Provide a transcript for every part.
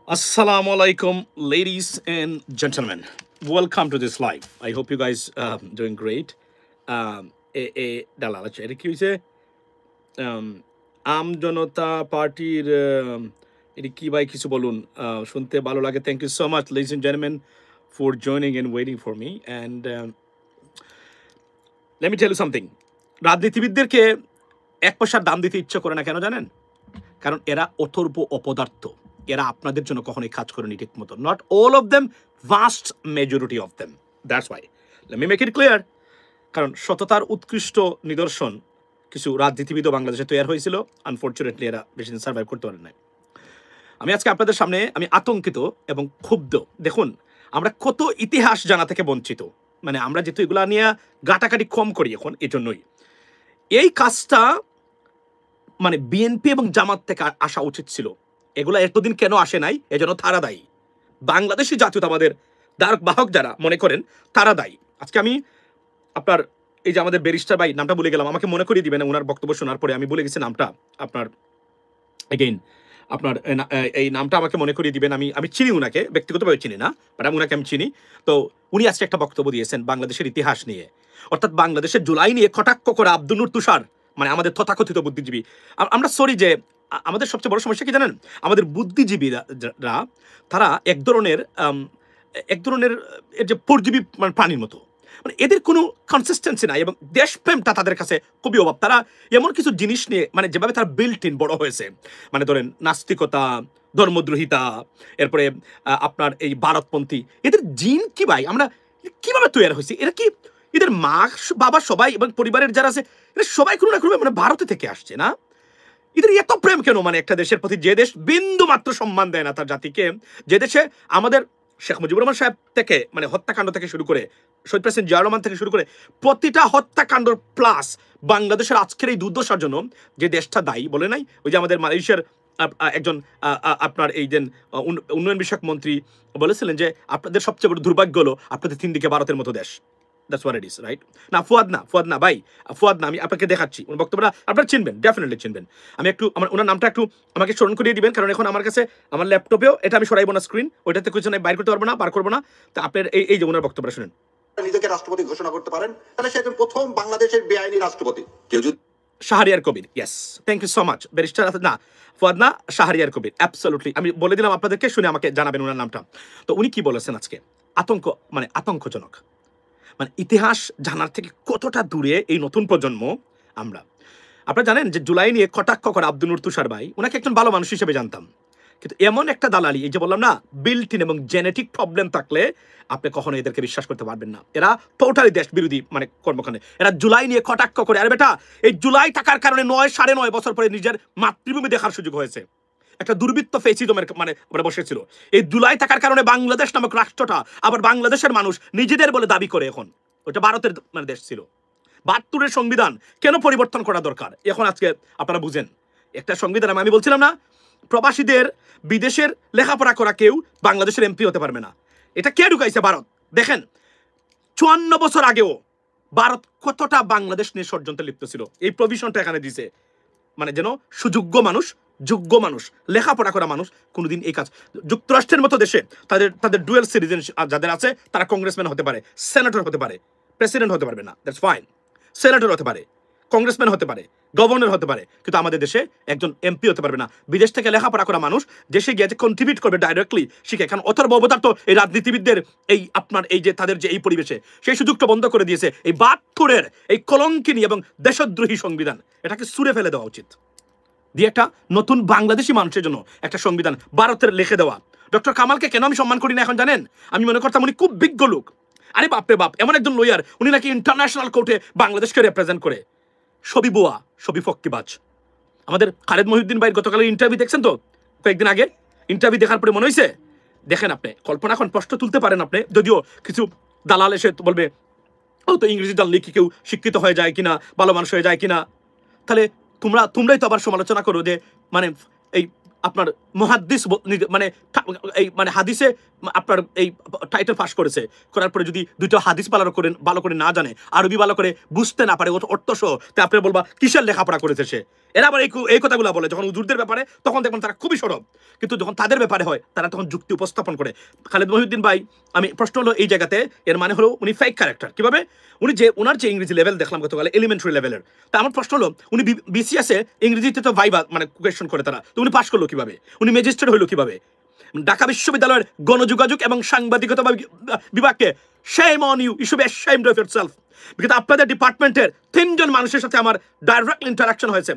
Assalamu alaikum, ladies and gentlemen. Welcome to this live. I hope you guys doing great. Dalala cherry কি হইছে আম জনতা পার্টির এটি কি ভাই কিছু বলুন শুনতে ভালো লাগে thank you so much ladies and gentlemen for joining and waiting for me and let me tell you something রাজনীতিবিদদেরকে এক পয়সার দাম দিতে ইচ্ছা করে না কেন জানেন কারণ এরা অথর্ব অপদার্থ এরা আপনাদের জন্য কখনোই কাজ করেনি ঠিক মতো not all of them vast majority of them that's why let me make it clear কারণ সততার উৎকৃষ্ট নিদর্শন কিছু রাজনীতিবিদও বাংলাদেশে তৈরি হয়েছিল আনফর্চুনেটলি এরা বেশি দিন সার্ভাইভ করতে পারে না আমি আজকে আপনাদের সামনে আমি আতঙ্কিত এবং ক্ষুব্ধ দেখুন আমরা কত ইতিহাস জানা থেকে বঞ্চিত মানে আমরা যেহেতু এগুলা নিয়ে গাটাকাটি কম করি এখন এই জন্যই এই কাজটা মানে বিএনপি এবং জামাত থেকে আসা উচিত ছিল এগুলা এতদিন কেন আসে নাই এজন্য তারা দায়ী বাংলাদেশি জাতীয়তাবাদের ধারক বাহক যারা মনে করেন তারা দায়ী আজকে আমি আপনার এই যে আমাদের ব্যারিস্টার ভাই নামটা ভুলে গেলাম আমাকে মনে করিয়ে দিবেন ওনার বক্তব্য শোনার পরে আমি ভুলে গেছি নামটা আপনার এগেইন আপনার এই নামটা আমাকে মনে করিয়ে দিবেন আমি চিনি উনাকে ব্যক্তিগতভাবে চিনি না বাট আমি উনাকে আমি চিনি তো উনি আজকে একটা বক্তব্য দিয়েছেন বাংলাদেশের ইতিহাস নিয়ে অর্থাৎ বাংলাদেশের জুলাই নিয়ে কটাক্ষ করা আব্দুল নূর তুষার মানে আমাদের তথাকথিত বুদ্ধিজীবী আমরা সরি যে আমাদের সবচেয়ে বড় সমস্যা কি জানেন আমাদের বুদ্ধিজীবীরা তারা এক ধরনের এর যে পরজীবী মানে প্রাণীর মতো মানে এদের কোনো কনসিস্টেন্সি নাই এবং দেশপ্রেমটা তাদের কাছে খুবই অভাব তারা এমন কিছু জিনিস নিয়ে মানে যেভাবে তারা বিল্ট ইন বড় হয়েছে মানে ধরেন নাস্তিকতা ধর্মদ্রোহিতা এরপরে আপনার এই ভারতপন্থী এদের জিন কি ভাই আমরা কিভাবে তৈরি হয়েছে এরা কি এদের মা বাবা সবাই এবং পরিবারের যারা আছে এরা সবাই কোনো না কোনো মানে ভারতে থেকে আসছে না এদের এত প্রেম কেন মানে একটা দেশের প্রতি যে দেশ বিন্দু মাত্র সম্মান দেয় না তার জাতিকে যে দেশে আমাদের শেখ মুজিবুর রহমান সাহেব থেকে মানে হত্যাকাণ্ড থেকে শুরু করে শহীদ প্রেসিডেন্ট জিয়াউর রহমান থেকে শুরু করে প্রতিটা হত্যাকাণ্ড প্লাস বাংলাদেশের আজকের এই দুর্দশার জন্য যে দেশটা দায়ী বলে নাই ওই যে আমাদের মালয়েশিয়ার একজন আপনার এই যে উন্নয়ন বিষয়ক মন্ত্রী বলেছিলেন যে আপনাদের সবচেয়ে বড় দুর্ভাগ্য হলো আপনাদের তিন দিকে ভারতের মতো দেশ that's what it is right না ফুয়াদ না ভাই ফুয়াদ না আমি আপনাকে দেখাচ্ছি ওনার বক্তব্যটা আপনারা চিনবেন ডেফিনেটলি চিনবেন আমি একটু আমার ওনার নামটা একটু আমাকে স্মরণ করিয়ে দিবেন কারণ এখন আমার কাছে আমার ল্যাপটপেও এটা আমি সরাইব না স্ক্রিন ওইটাতে কিছু বাইর করতে পারবো না বার করবো না তো আপনার এই যে ওনার বক্তব্যটা শুনেন নিজেকে রাষ্ট্রপতি ঘোষণা করতে পারেন তাহলে সে প্রথম বাংলাদেশের বেআইনি রাষ্ট্রপতি কেউ যদি Shahriar Kabir yes thank you so much barrister না ফুয়াদ না শাহরিয়ার কবির অ্যাবসলিউটলি আমি বলে দিলাম আপনাদেরকে শুনে আমাকে জানাবেন ওনার নামটা তো উনি কি বলেছেন আজকে আতঙ্কজনক মানে ইতিহাস জানার থেকে কতটা দূরে এই নতুন প্রজন্ম আমরা আপনারা জানেন যে জুলাই নিয়ে কটাক্ষ করা আব্দুল নূর তুষার ভাই ওনাকে একজন ভালো মানুষ হিসেবে জানতাম কিন্তু এমন একটা দালালি এই যে বললাম না বিল্ট ইন এবং জেনেটিক প্রবলেম থাকলে আপনি কখনো এদেরকে বিশ্বাস করতে পারবেন না এরা টোটালি দেশ বিরোধী মানে কর্মকাণ্ডে এরা জুলাই নিয়ে কটাক্ষ করে আরে বেটা এই জুলাই থাকার কারণে 9.5 বছর পরে নিজের মাতৃভূমি দেখার সুযোগ হয়েছে একটা দুর্বৃত্ত ফেসিজমের মানে বসেছিল এই জুলাই থাকার কারণে বাংলাদেশ নামক রাষ্ট্রটা আবার বাংলাদেশের মানুষ নিজেদের বলে দাবি করে এখন ওটা ভারতের মানে দেশ ছিল 72-এর সংবিধান কেন পরিবর্তন করা দরকার এখন আজকে আপনারা বুঝেন একটা সংবিধান আমি বলছিলাম না প্রবাসীদের বিদেশের লেখাপড়া করা কেউ বাংলাদেশের এমপি হতে পারবে না এটা কে ঢুকাইছে ভারত দেখেন 54 বছর আগেও ভারত কতটা বাংলাদেশ নিয়ে ষড়যন্ত্রে লিপ্ত ছিল এই প্রভিশনটা এখানে দিছে মানে যেন সুযোগ্য মানুষ যোগ্য মানুষ লেখাপড়া করা মানুষ কোনোদিন এই কাজ যুক্তরাষ্ট্রের মতো দেশে তাদের ডুয়েল সিটিজেন যাদের আছে তারা কংগ্রেসম্যান হতে পারে সেনেটর হতে পারে প্রেসিডেন্ট হতে পারবে না দ্যাটস ফাইন সেনেটর হতে পারে কংগ্রেসম্যান হতে পারে গভর্নর হতে পারে কিন্তু আমাদের দেশে একজন এমপি হতে পারবে না বিদেশ থেকে লেখাপড়া করা মানুষ দেশে গিয়ে যে কন্ট্রিবিউট করবে ডাইরেক্টলি শিখে কারণ অথর্ব অবতার তো এই রাজনীতিবিদদের এই আপনার এই যে তাদের যে এই পরিবেশে সেই সুযোগটা বন্ধ করে দিয়েছে এই 72-এর এই কলঙ্কিনী এবং দেশদ্রোহী সংবিধান এটাকে ছুঁড়ে ফেলে দেওয়া উচিত দিয়ে একটা নতুন বাংলাদেশি মানুষের জন্য একটা সংবিধান ভারতের লিখে দেওয়া ডক্টর কামালকে কেন আমি সম্মান করি না এখন জানেন আমি মনে করতাম উনি খুব বিজ্ঞ লোক আরে বাপরে বাপ এমন একজন লয়ার উনি নাকি ইন্টারন্যাশনাল কোর্টে বাংলাদেশকে রিপ্রেজেন্ট করে সবই বোয়া সবই ফক্কিবাজ আমাদের খালেদ মহিউদ্দিন ভাইয়ের গতকালের ইন্টারভিউ দেখছেন তো কয়েকদিন আগে ইন্টারভিউ দেখার পরে মনে হয়েছে দেখেন আপনি কল্পনা এখন প্রশ্ন তুলতে পারেন আপনি যদিও কিছু দালাল এসে বলবে ও তো ইংরেজি জানলে কি কেউ শিক্ষিত হয়ে যায় কিনা ভালো মানুষ হয়ে যায় কিনা তাহলে তোমরাই তো আবার সমালোচনা করো যে মানে এই আপনার মুহাদ্দিস মানে এই মানে হাদিসে আপনার এই টাইটেল পাস করেছে, করার পরে যদি দুটো হাদিস ভালো করে না জানে, আরবি ভালো করে বুঝতে না পারে অর্থ সহ, তা আপনি বলবা কিসের লেখাপড়া করেছে সে। এরা আবার এই কথাগুলো বলে যখন হুজুরদের ব্যাপারে, তখন দেখবেন তারা খুবই সরব, কিন্তু যখন তাদের ব্যাপারে হয় তারা তখন যুক্তি উপস্থাপন করে। খালেদ মহিউদ্দিন ভাই, আমি প্রশ্ন হলো এই জায়গাতে, এর মানে হলো উনি ফেক ক্যারেক্টার। কিভাবে? উনি যে ওনার যে ইংরেজি লেভেল দেখলাম গতকালে, এলিমেন্টারি লেভেলের, তা আমার প্রশ্ন হলো উনি বিসিএসে ইংরেজিতে তো ভাইবা মানে কোয়েশ্চন করে তারা, তো উনি পাশ করলো কিভাবে? উনি ম্যাজিস্ট্রেট হইলো কিভাবে? ঢাকা বিশ্ববিদ্যালয়ের গণযোগাযোগ এবং সাংবাদিকতা বিভাগকে shame on you, you should be ashamed of yourself, because আপনাদের ডিপার্টমেন্টের 3 জন মানুষের সাথে আমার ডাইরেক্ট ইন্টারাকশন হয়েছে,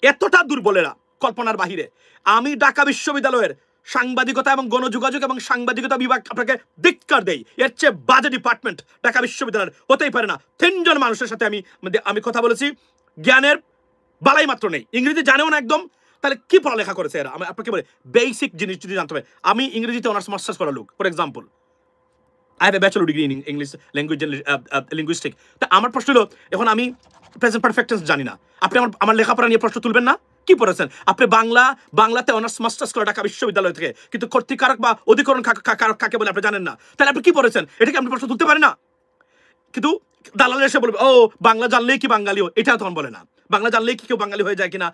এতটা দুর্বলেরা কল্পনার বাহিরে। আমি ঢাকা বিশ্ববিদ্যালয়ের সাংবাদিকতা এবং গণযোগাযোগ এবং সাংবাদিকতা বিভাগ আপনাকে ধিক্কার দেই, এর চেয়ে বাজে ডিপার্টমেন্ট ঢাকা বিশ্ববিদ্যালয়ের হতেই পারে না। 3 জন মানুষের সাথে আমি কথা বলেছি, জ্ঞানের বালাই মাত্র নেই, ইংরেজি জানেও না একদম। তাহলে কি পড়ালেখা করেছে এরা? আমি আপনাকে বলি, বেসিক জিনিস যদি জানতে হবে। আমি ইংরেজিতে অনার্স মাস্টার্স করা লোক, for example I have a bachelor degree in English language linguistic. তা আমার প্রশ্ন হলো, এখন আমি প্রেজেন্ট পারফেক্ট টেন্স জানি না, আপনি আমার লেখাপড়া নিয়ে প্রশ্ন তুলবেন না? কি পড়েছেন আপনি? বাংলাতে অনার্স মাস্টার্স করে ঢাকা বিশ্ববিদ্যালয় থেকে, কিন্তু কর্তৃকারক বা অধিকরণ কাকে বলে আপনি জানেন না, তাহলে আপনি কি পড়েছেন? এটাকে আপনি প্রশ্ন তুলতে পারেন না? কিন্তু দালাল এসে বলবে, ও বাংলা জানলেই কি বাঙালিও, এটা তখন বলে না। বাংলা জানলেই কি কেউ বাঙালি হয়ে যায় কিনা?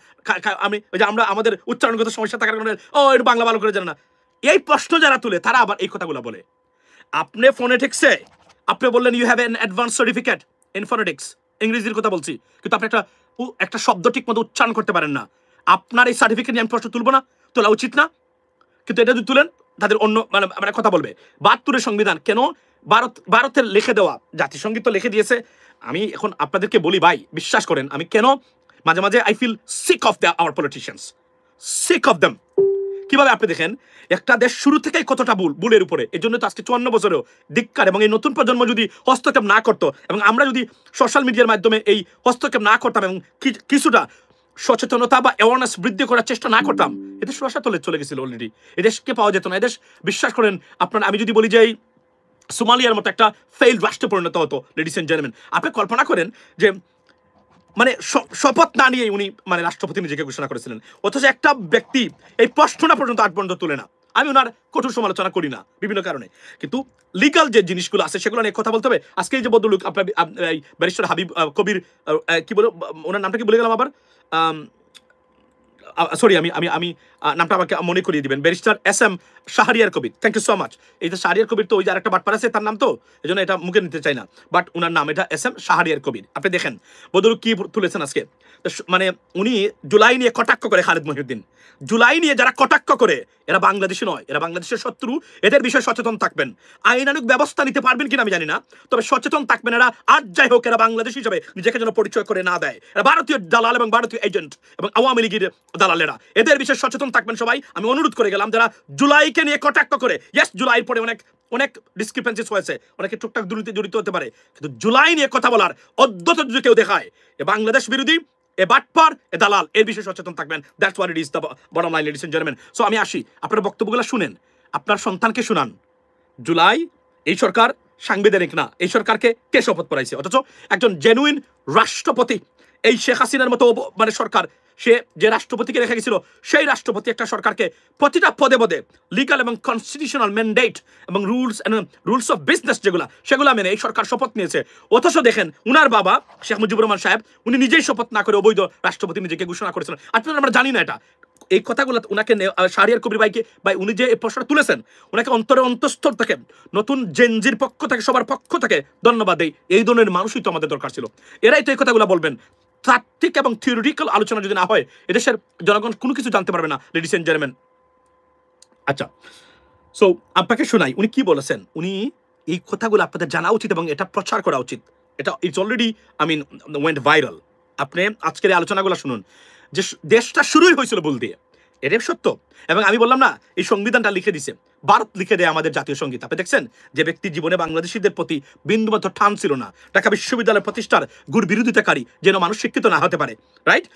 আমি ওই যে আমরা আমাদের উচ্চারণগত সমস্যা থাকার কারণে, ও এটা বাংলা ভালো করে জানে না, এই প্রশ্ন যারা তুলে তারা আবার এই কথাগুলো বলে। আপনি ফোনেটিক্সে আপনি বললেন you have an advance certificate in phonetics, ইংরেজির কথা বলছি, কিন্তু আপনি একটা শব্দ ঠিক মতো উচ্চারণ করতে পারেন না। আপনার এই সার্টিফিকেট নিয়ে আমি প্রশ্ন তুলবো না, তোলা উচিত না? কিন্তু এটা যদি তুলেন তাদের অন্য মানে কথা বলবে। 72-এর সংবিধান কেন ভারতের লিখে দেওয়া, জাতিসংগীত তো লিখে দিয়েছে। আমি এখন আপনাদেরকে বলি ভাই, বিশ্বাস করেন, আমি কেন মাঝে মাঝে I feel sick of our politicians, sick of them. কিভাবে আপনি দেখেন একটা দেশ শুরু থেকেই কতটা ভুলের উপরে, এই জন্য তো আজকে 54 বছরেও ধিক্কার। এবং এই নতুন প্রজন্ম যদি হস্তক্ষেপ না করতো, এবং আমরা যদি সোশ্যাল মিডিয়ার মাধ্যমে এই হস্তক্ষেপ না করতাম এবং কিছুটা সচেতনতা বা অ্যাওয়ারনেস বৃদ্ধি করার চেষ্টা না করতাম, এদেশ রসাতলে চলে গেছিল অলরেডি, এদেশকে পাওয়া যেত না। এদেশ, বিশ্বাস করেন আপনার, আমি যদি বলি যে সোমালিয়ার মতো একটা ফেইল্ড রাষ্ট্রে পরিণত হতো। লেডিস এন্ড জেন্টলম্যান, আপনি কল্পনা করেন যে মানে শপথ না নিয়ে উনি মানে রাষ্ট্রপতি নিজেকে ঘোষণা করেছিলেন, অথচ একটা ব্যক্তি এই প্রশ্নটা পর্যন্ত আজ পর্যন্ত তুলে না। আমি ওনার কঠোর সমালোচনা করি না বিভিন্ন কারণে, কিন্তু লিগাল যে জিনিসগুলো আছে সেগুলো নিয়ে কথা বলতে হবে। আজকে এই যে বদলুক আপনার ব্যারিস্টার হাবিব কবির, কি বলো ওনার নামটা কি বলে গেলাম আবার, সরি আমি আমি আমি নামটা আমাকে মনে করিয়ে দিবেন, barrister SM Shahriar Kabir. Thank you so much. এই যে শাহরিয়ার কবির, তো ওই যে আরেকটা বাটপার আছে তার নাম, তো এই জন্য এটা মুখে নিতে চাই না, বাট ওনার নাম এটা SM শাহরিয়ার কবির। আপনি দেখেন বদরুল কি তুলেছেন আজকে, মানে উনি জুলাই নিয়ে কটাক্ষ করে, খালেদ মহিউদ্দিন জুলাই নিয়ে যারা কটাক্ষ করে এরা বাংলাদেশি নয়, এরা বাংলাদেশের শত্রু। এদের বিষয়ে সচেতন থাকবেন। আইনানুগ ব্যবস্থা নিতে পারবেন কিনা আমি জানি না, তবে সচেতন থাকবেন এরা। আর যাই হোক, এরা বাংলাদেশি হিসেবে নিজেকে যেন পরিচয় করে না দেয়। এরা ভারতীয় দালাল এবং ভারতীয় এজেন্ট এবং আওয়ামী লীগের দালালেরা, এদের বিষয়ে সচেতন থাকবেন সবাই। আমি অনুরোধ করে গেলাম যারা জুলাইকে নিয়ে কটাক্ষ করে, ইয়েস জুলাইয়ের পরে অনেক ডিসক্রিপেন্সিস হয়েছে, অনেকে টুকটাক দুর্নীতি জড়িত হতে পারে, কিন্তু জুলাই নিয়ে কথা বলার অদ্যত যদি কেউ দেখায়, এ বাংলাদেশ বিরোধী, এ বাটপার, এ দালাল, এর বিষয়ে সচেতন থাকবেন। That's what it is the bottom line, ladies and gentleman. So আমি আসি, আপনার বক্তব্যগুলো শুনেন, আপনার সন্তানকে শুনান। জুলাই এই সরকার সাংবিধানিক না, এই সরকারকে কে শপথ পড়াইছে? অথচ একজন জেনুইন রাষ্ট্রপতি, এই শেখ হাসিনার মতো মানে সরকার, সে যে রাষ্ট্রপতিকে রেখে গেছিল, সেই রাষ্ট্রপতি একটা সরকারকে প্রতিটা পদে পদে লিগাল এবং কনস্টিটিউশনাল ম্যান্ডেট এবং রুলস অফ বিজনেস সেগুলো মেনে এই সরকার শপথ নিয়েছে। অথচ দেখেন উনার বাবা শেখ মুজিবুর রহমান সাহেব, উনি নিজেই শপথ না করে অবৈধ রাষ্ট্রপতি নিজেকে ঘোষণা করেছিলেন। আপনারা আমরা জানি না এটা, এই কথাগুলো উনাকে শাহরিয়ার কবির ভাইকে, ভাই উনি যে এই প্রশ্নটা তুলেছেন, ওনাকে অন্তঃস্থল থেকে, নতুন জেনজির পক্ষ থেকে, সবার পক্ষ থেকে ধন্যবাদ দেই। এই ধরনের মানুষই তো আমাদের দরকার ছিল, এরাই তো এই কথাগুলো বলবেন। তাত্ত্বিক এবং থিওরিটিক্যাল আলোচনা যদি না হয়, এদেশের জনগণ কোনো কিছু জানতে পারবে না, লেডিস এন্ড জেন্টলম্যান। আচ্ছা, সো আপনাকে শোনাই উনি কি বলেছেন। উনি এই কথাগুলো আপনাদের জানা উচিত এবং এটা প্রচার করা উচিত। এটা ইটস অলরেডি ওয়েন্ট ভাইরাল। আপনি আজকের এই আলোচনাগুলো শুনুন, যে দেশটা শুরুই হয়েছিল ভুল দিয়ে, এটাই সত্য। এবং আমি বললাম না, এই সংবিধানটা লিখে দিছে ভারত, লিখে দেয় আমাদের জাতীয় সঙ্গীত। আপনি দেখছেন যে ব্যক্তি জীবনে বাংলাদেশিদের প্রতি বিন্দুমাত্র টান ছিল না, ঢাকা বিশ্ববিদ্যালয় প্রতিষ্ঠার গুড় বিরোধিতাকারী, যেন মানুষ শিক্ষিত না হতে পারে, রাইট?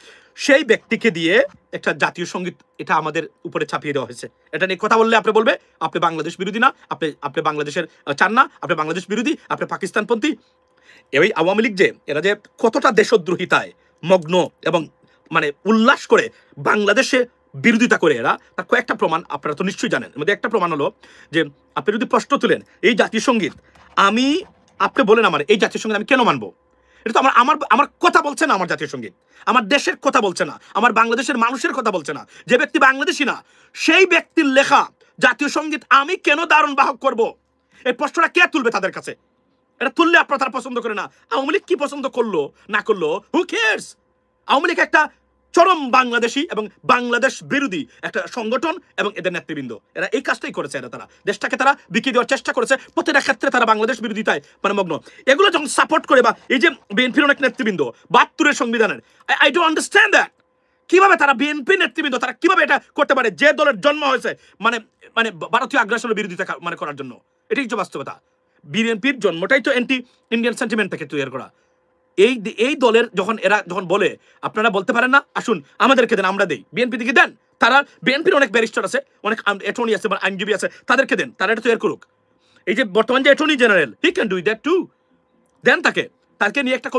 সেই ব্যক্তিকে দিয়ে একটা জাতীয় সঙ্গীত এটা আমাদের উপরে ছাপিয়ে দেওয়া হয়েছে। এটা নিয়ে কথা বললে আপনি বলবে আপনি বাংলাদেশ বিরোধী না, আপনি বাংলাদেশের চান না, আপনি বাংলাদেশ বিরোধী, আপনি পাকিস্তানপন্থী। এই আওয়ামী লীগ যে এরা যে কতটা দেশদ্রোহিতায় মগ্ন এবং মানে উল্লাস করে বাংলাদেশে বিরোধিতা করে এরা, তার কয়েকটা প্রমাণ আপনারা তো নিশ্চয়ই জানেন। এর মধ্যে একটা প্রমাণ হলো যে আপনি যদি প্রশ্ন তুলেন এই জাতীয় সঙ্গীত আপনি বলেন আমার এই জাতীয় সঙ্গীত আমি কেন মানবো, এটা তো আমার কথা বলছে না, আমার জাতীয় সঙ্গীত আমার দেশের কথা বলছে না, আমার বাংলাদেশের মানুষের কথা বলছে না। যে ব্যক্তি বাংলাদেশী না সেই ব্যক্তির লেখা জাতীয় সঙ্গীত আমি কেন ধারণ বাহক করব, এই প্রশ্নটা কে তুলবে তাদের কাছে? এটা তুললে আপনারা তারা পছন্দ করে না। আওয়ামী লীগ কি পছন্দ করলো না করলো, হু কেয়ারস? আওয়ামী লীগ একটা চরম বাংলাদেশী এবং বাংলাদেশ বিরোধী একটা সংগঠন এবং এদের নেতৃবৃন্দ এরা এই কাজটাই করেছে। তারা দেশটাকে তারা বিকিয়ে দেওয়ার চেষ্টা করেছে, প্রতিটা ক্ষেত্রে তারা বাংলাদেশ বিরোধিতায় মানে মগ্ন। এগুলো যখন সাপোর্ট করে, বা এই যে বিএনপির অনেক নেতৃবৃন্দ ৭২-এর সংবিধানের, আই ডোন্ট আন্ডারস্ট্যান্ড দ্যাট। কিভাবে তারা বিএনপি নেতৃবৃন্দ তারা কিভাবে এটা করতে পারে, যে দলের জন্ম হয়েছে মানে মানে ভারতীয় আগ্রাসনের বিরোধিতা মানে করার জন্য? এটাই তো বাস্তবতা। বিএনপির জন্মটাই তো অ্যান্টি ইন্ডিয়ান সেন্টিমেন্ট থেকে তৈরি করা। এই দলের যখন বলে আপনারা বলতে পারেন না আসুন আমাদেরকে দেন আমরা দেই, বিএনপি থেকে দেন, তারা বিএনপির অনেক ব্যারিস্টার আছে, অনেক অ্যাটর্নি আছে বা আইনজীবী আছে, তাদেরকে দেন, তারা এটা তৈরি করুক। এই যে বর্তমান যে attorney general, he can do that too, then তাকে নিয়ে একটা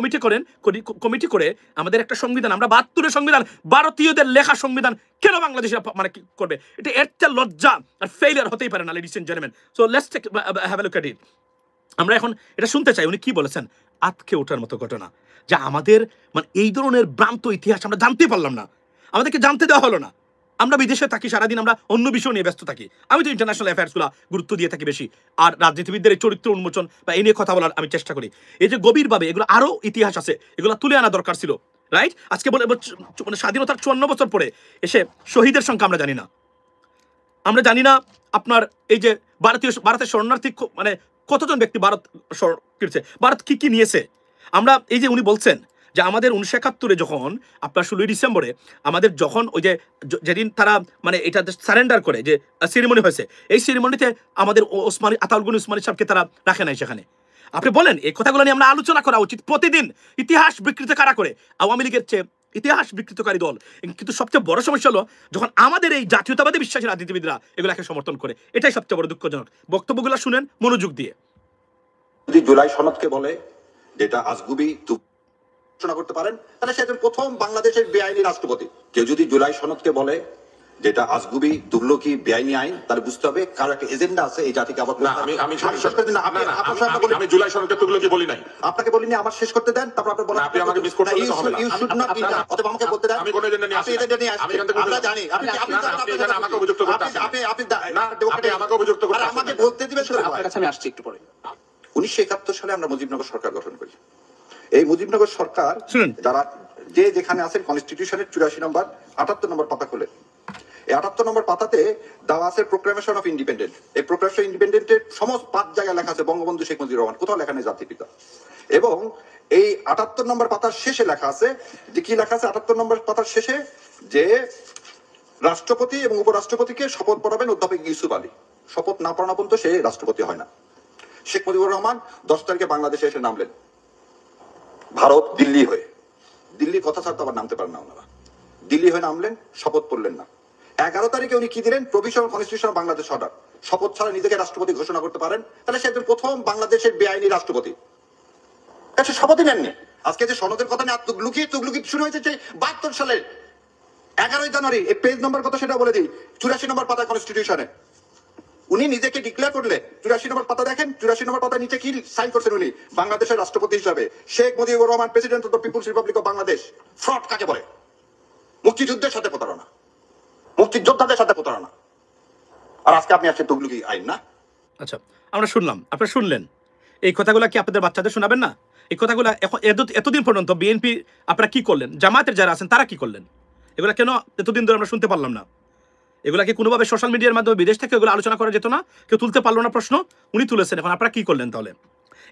কমিটি করে আমাদের একটা সংবিধান, আমরা ৭২-এর সংবিধান, ভারতীয়দের লেখা সংবিধান কেন বাংলাদেশের মানে কি করবে? এটা এর চেয়ে লজ্জা আর ফেইলিয়ার হতেই পারে না, ladies and gentleman. So let's have a look at it. আমরা এখন এটা শুনতে চাই উনি কি বলেছেন। আতকে ওঠার মতো ঘটনা, যা আমাদের মানে এই ধরনের ভ্রান্ত ইতিহাস আমরা জানতে পারলাম না, আমাদেরকে জানতে দেওয়া হলো না। আমরা বিদেশে থাকি, সারাদিন আমরা অন্য বিষয় নিয়ে ব্যস্ত থাকি। আমি তো ইন্টারন্যাশনাল অ্যাফেয়ার্সগুলো গুরুত্ব দিয়ে থাকি বেশি, আর রাজনীতিবিদদের এই চরিত্র উন্মোচন বা এই নিয়ে কথা বলার আমি চেষ্টা করি। এই যে গভীরভাবে এগুলো আরও ইতিহাস আছে, এগুলো তুলে আনা দরকার ছিল, রাইট? আজকে বলে মানে স্বাধীনতার 54 বছর পরে এসে শহীদের সংখ্যা আমরা জানি না আপনার এই যে ভারতের শরণার্থী মানে কতজন ব্যক্তি ভারত কি নিয়েছে। আমরা এই যে উনি বলছেন যে আমাদের 1971-এ যখন আপনার 16 ডিসেম্বরে আমাদের যখন ওই যে যেদিন তারা মানে এটা সারেন্ডার করে যে সেরিমনি হয়েছে, এই সেরিমনিতে আমাদের আতাউল গনি উসমানী সাহেবকে তারা রাখে নাই সেখানে। আপনি বলেন এই কথাগুলো নিয়ে আমরা আলোচনা করা উচিত প্রতিদিন। ইতিহাস বিকৃত কারা করে? আওয়ামী লীগের চেয়ে ইতিহাস বিকৃতকারী দল। কিন্তু সবচেয়ে বড় সমস্যা হলো যখন আমাদের এই জাতীয়তাবাদী বিশ্বাসী রাজনীতিবিদরা এগুলাকে সমর্থন করে, এটাই সবচেয়ে বড় দুঃখজনক। বক্তব্যগুলো শুনেন মনোযোগ দিয়ে। যদি জুলাই সনদকে বলে যেটা আজগুবি ঘোষণা করতে পারেন, তাহলে সে প্রথম বাংলাদেশের বেআইনি রাষ্ট্রপতি। কেউ যদি জুলাই সনদকে বলে যেটা আজগুবি তুগলকি বেআইনি আইন, তাহলে বুঝতে হবে কারো একটা এজেন্ডা আছে এই জাতিকে আবার। আমি জুলাই সনদকে তুগলকি বলি নাই, আপনাকে বলিনি, আমার শেষ করতে দেন, তারপর আপনি বলেন আপনি আমাকে মিস করতে হবে না। অতএব আমাকে বলতে দেন, আমি কোন এজেন্ডা নিয়ে আসি, এজেন্ডা নিয়ে আসি আমরা জানি। আপনি আমাকে অভিযুক্ত করতে আপনি না আমাকে অভিযুক্ত করতে আমাকে বলতে দিবেন। আপনার কাছে আমি আসছি একটু পরে। 1971 সালে আমরা মুজিবনগর সরকার গঠন করি। এই মুজিবনগর সরকার যারা যেখানে আছেন কনস্টিটিউশনের 84 নম্বর 78 নম্বর পাতা খুলে, এই 78 নম্বর পাতাতে দেওয়া আছে প্রোক্লামেশন অফ ইন্ডিপেন্ডেন্ট। এই প্রোক্লামেশন ইন্ডিপেন্ডেন্টের সমস্ত 5 জায়গায় লেখা আছে বঙ্গবন্ধু শেখ মুজিবুর রহমান, কোথাও লেখা নেই জাতির পিতা। এবং এই 78 নম্বর পাতার শেষে লেখা আছে যে কি লেখা আছে 78 নম্বর পাতার শেষে, যে রাষ্ট্রপতি এবং উপরাষ্ট্রপতিকে শপথ পড়াবেন অধ্যাপক ইউসুফ আলী। শপথ না পড়ানো পর্যন্ত সে রাষ্ট্রপতি হয় না। শেখ মুজিবুর রহমান 10 তারিখে বাংলাদেশে এসে নামলেন ভারত দিল্লি হয়ে। দিল্লির কথা ছাড়া তো আবার নামতে পারেন না ওনারা। দিল্লি হয়ে নামলেন, শপথ পড়লেন না। 11 তারিখে উনি কি দিলেন? Provisional constitution Bangladesh order. শপথ ছাড়া নিজেকে রাষ্ট্রপতি ঘোষণা করতে পারেন, তাহলে সে প্রথম বাংলাদেশের বেআইনি রাষ্ট্রপতি। সে শপথই নেননি। আজকে যে সনদের কথা নিয়ে তুগলুকি শুরু হয়েছে সেই 72 সালের 11 জানুয়ারি। এই পেজ নম্বর কত সেটা বলে দিই, 84 নম্বর পাতা কনস্টিটিউশনে উনি নিজেকে ডিক্লেয়ার করলে। 84 নম্বর পাতা দেখেন, 84 নম্বর পাতা নিচে কি সাইন করছেন উনি? বাংলাদেশের রাষ্ট্রপতি হিসাবে Sheikh Mujibur Rahman, president of the people's republic of Bangladesh. Fraud কাকে বলে? মুক্তিযুদ্ধের সাথে প্রতারণা, মুক্তিযোদ্ধাদের সাথে প্রতারণা। আর আজকে আপনি আসছেন তুগলকি আইন না। আচ্ছা, আমরা শুনলাম, আপনারা শুনলেন। এই কথাগুলো কি আপনাদের বাচ্চাদের শোনাবেন না? এই কথাগুলো এখন এতদিন পর্যন্ত বিএনপি আপনারা কি করলেন? জামায়াতের যারা আছেন তারা কি করলেন? এগুলো কেন এতদিন ধরে আমরা শুনতে পারলাম না? এগুলা কি কোনোভাবে সোশ্যাল মিডিয়ার মাধ্যমে বিদেশ থেকে এগুলো আলোচনা করা যেত না? কেউ তুলতে পারলো না প্রশ্ন, উনি তুলেছেন। এখন আপনারা কি করলেন তাহলে?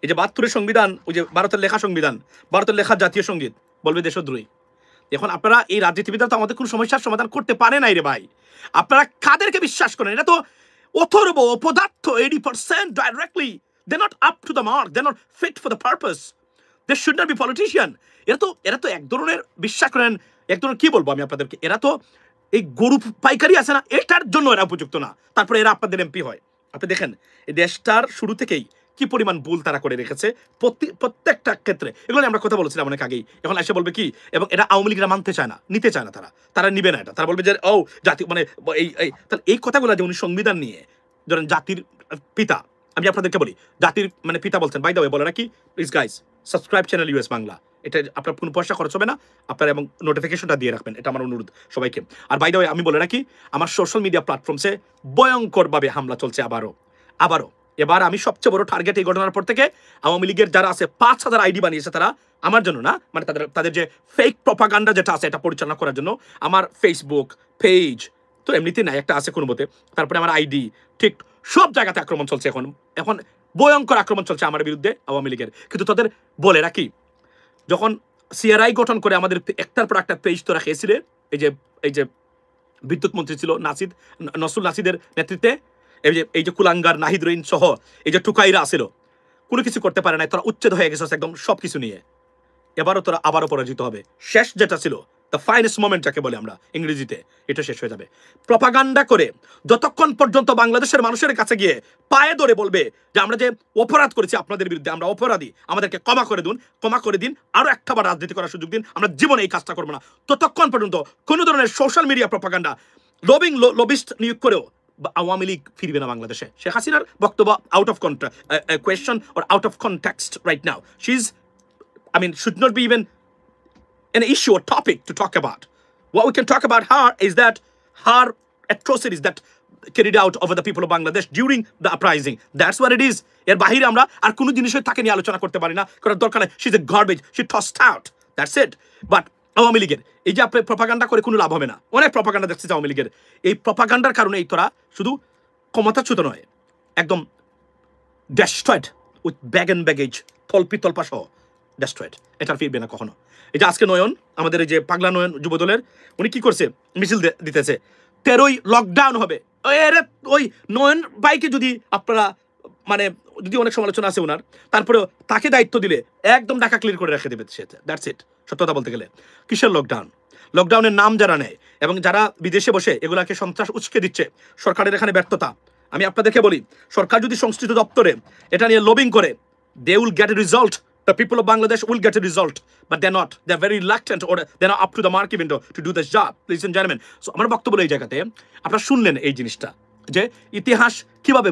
এই যে 72-এর সংবিধান, ওই যে ভারতের লেখা সংবিধান, ভারতের লেখা জাতীয় সঙ্গীত বলবে দেশদ্রোহী। এখন আপনারা এই রাজনীতিবিদরা তো আমাদের কোনো সমস্যার সমাধান করতে পারে নাই রে ভাই। আপনারা কাদেরকে বিশ্বাস করেন? এটা তো অথর্ব অপদার্থ 80% directly they not up to the mark, they not fit for the purpose, they should not be politician. এরা তো এক ধরনের বিশ্বাস করেন, এক ধরনের কি বলবো আমি আপনাদেরকে, এরা তো এই গরু পাইকারি আছে না, এটার জন্য এরা উপযুক্ত না, তারপরে এরা আপনাদের এমপি হয়। আপনি দেখেন এই দেশটার শুরু থেকেই কি পরিমাণ ভুল তারা করে রেখেছে প্রত্যেকটা ক্ষেত্রে, এগুলো নিয়ে আমরা কথা বলেছিলাম অনেক আগেই। এখন এসে বলবে কি, এবং এটা আওয়ামী লীগরা মানতে চায় না, নিতে চায় না, তারা নিবে না এটা। তারা বলবে যে ও জাতি মানে তাহলে এই কথাগুলো যে উনি সংবিধান নিয়ে ধরেন জাতির পিতা, আমি আপনাদেরকে বলি জাতির মানে পিতা বলছেন, বাই দ্য ওয়ে বলে নাকি please guys subscribe channel US Bangla, এটা আপনার কোনো পয়সা খরচ হবে না আপনার, এবং নোটিফিকেশনটা দিয়ে রাখবেন, এটা আমার অনুরোধ সবাইকে। আর বাই দ্য ওয়ে আমি বলে রাখি, আমার সোশ্যাল মিডিয়া প্ল্যাটফর্মসে ভয়ঙ্করভাবে হামলা চলছে আবারও। এবার আমি সবচেয়ে বড় টার্গেট এই ঘটনার পর থেকে আওয়ামী লীগের যারা আছে 5000 আইডি বানিয়েছে তারা আমার জন্য না, মানে তাদের যে ফেক প্রপাগান্ডা যেটা আছে এটা পরিচালনা করার জন্য আমার ফেসবুক পেজ তো এমনিতেই নাই, একটা আছে কোনো মতে, তারপরে আমার আইডি ঠিক সব জায়গাতে আক্রমণ চলছে। এখন ভয়ঙ্কর আক্রমণ চলছে আমার বিরুদ্ধে আওয়ামী লীগের। কিন্তু তাদের বলে রাখি, যখন সিআরআই গঠন করে আমাদের একটার পর একটা পেজ তো রাখিয়েছিলে, এই যে বিদ্যুৎ মন্ত্রী ছিল নসরুল নাসিদের নেতৃত্বে, এই যে কুলাঙ্গার নাহিদ রইন সহ এই যে টুকাইরা আসিল, কোনো কিছু করতে পারে না, তোরা উচ্ছেদ হয়ে গেছে একদম সবকিছু নিয়ে। এবারও তোরা আবারও পরাজিত হবে। শেষ যেটা ছিল দ্য ফাইনেস্ট মোমেন্ট যাকে বলে আমরা ইংরেজিতে, এটা শেষ হয়ে যাবে। প্রপাগান্ডা করে যতক্ষণ পর্যন্ত বাংলাদেশের মানুষের কাছে গিয়ে পায়ে ধরে বলবে যে আমরা যে অপরাধ করেছি আপনাদের বিরুদ্ধে, আমরা অপরাধী, আমাদেরকে ক্ষমা করে দিন, আরো একটাবার রাজনীতি করার সুযোগ দিন, আমরা জীবনে এই কাজটা করবো না, ততক্ষণ পর্যন্ত কোনো ধরনের সোশ্যাল মিডিয়া প্রপাগান্ডা লবিস্ট নিয়োগ করেও আওয়ামী লীগ ফিরবে না বাংলাদেশে। শেখ হাসিনার বক্তব্য out of question or out of context right now. Should not be even an issue or topic to talk about. What we can talk about her is that her atrocities that carried out over the people of Bangladesh during the uprising. That's what it is. এর বাহিরে আমরা আর কোনো জিনিসই তাকে নিয়ে আলোচনা করতে পারি না, করার দরকার নেই। She's a garbage, she tossed out. That's it. But Awami লীগের এই যে আপনি প্রপাগান্ডা করে কোনো লাভ হবে না। অনেক প্রপাগান্ডা দেখছি আওয়ামী লীগের, এই প্রপাগান্ডার কারণে এই তোরা শুধু ক্ষমতাচ্যুত নয়, একদম destroyed with bag and baggage, তল্পা সহ ডেস্ট্রয়েড। এটা ফিরবে না কখনো। এই যে আজকে নয়ন, আমাদের এই যে পাগলা নয়ন যুবদলের, উনি কি করছে, মিছিল দিতেছে 13ই লকডাউন হবে। ওই নয়ন ভাইকে যদি আপনারা মানে যদি অনেক সমালোচনা আছে ওনার, তারপরেও তাকে দায়িত্ব দিলে একদম ঢাকা ক্লিয়ার করে রেখে দেবে সে। That's it. সত্যতা বলতে গেলে কিসের লকডাউনের নাম যারা নেয় এবং যারা বিদেশে বসে এগুলাকে সন্ত্রাস উচকে দিচ্ছে, সরকারের এখানে ব্যর্থতা। আমি আপনাদেরকে বলি, সরকার যদি সংশ্লিষ্ট দপ্তরে এটা নিয়ে লবিং করে, they will get a result. The people of Bangladesh will get a result, but they're not. They're very reluctant, or they're not up to the mark even to do this job, ladies and gentlemen. So আমার বক্তব্য এই জায়গাতে আপনারা শুনলেন এই জিনিসটা, যে ইতিহাস কিভাবে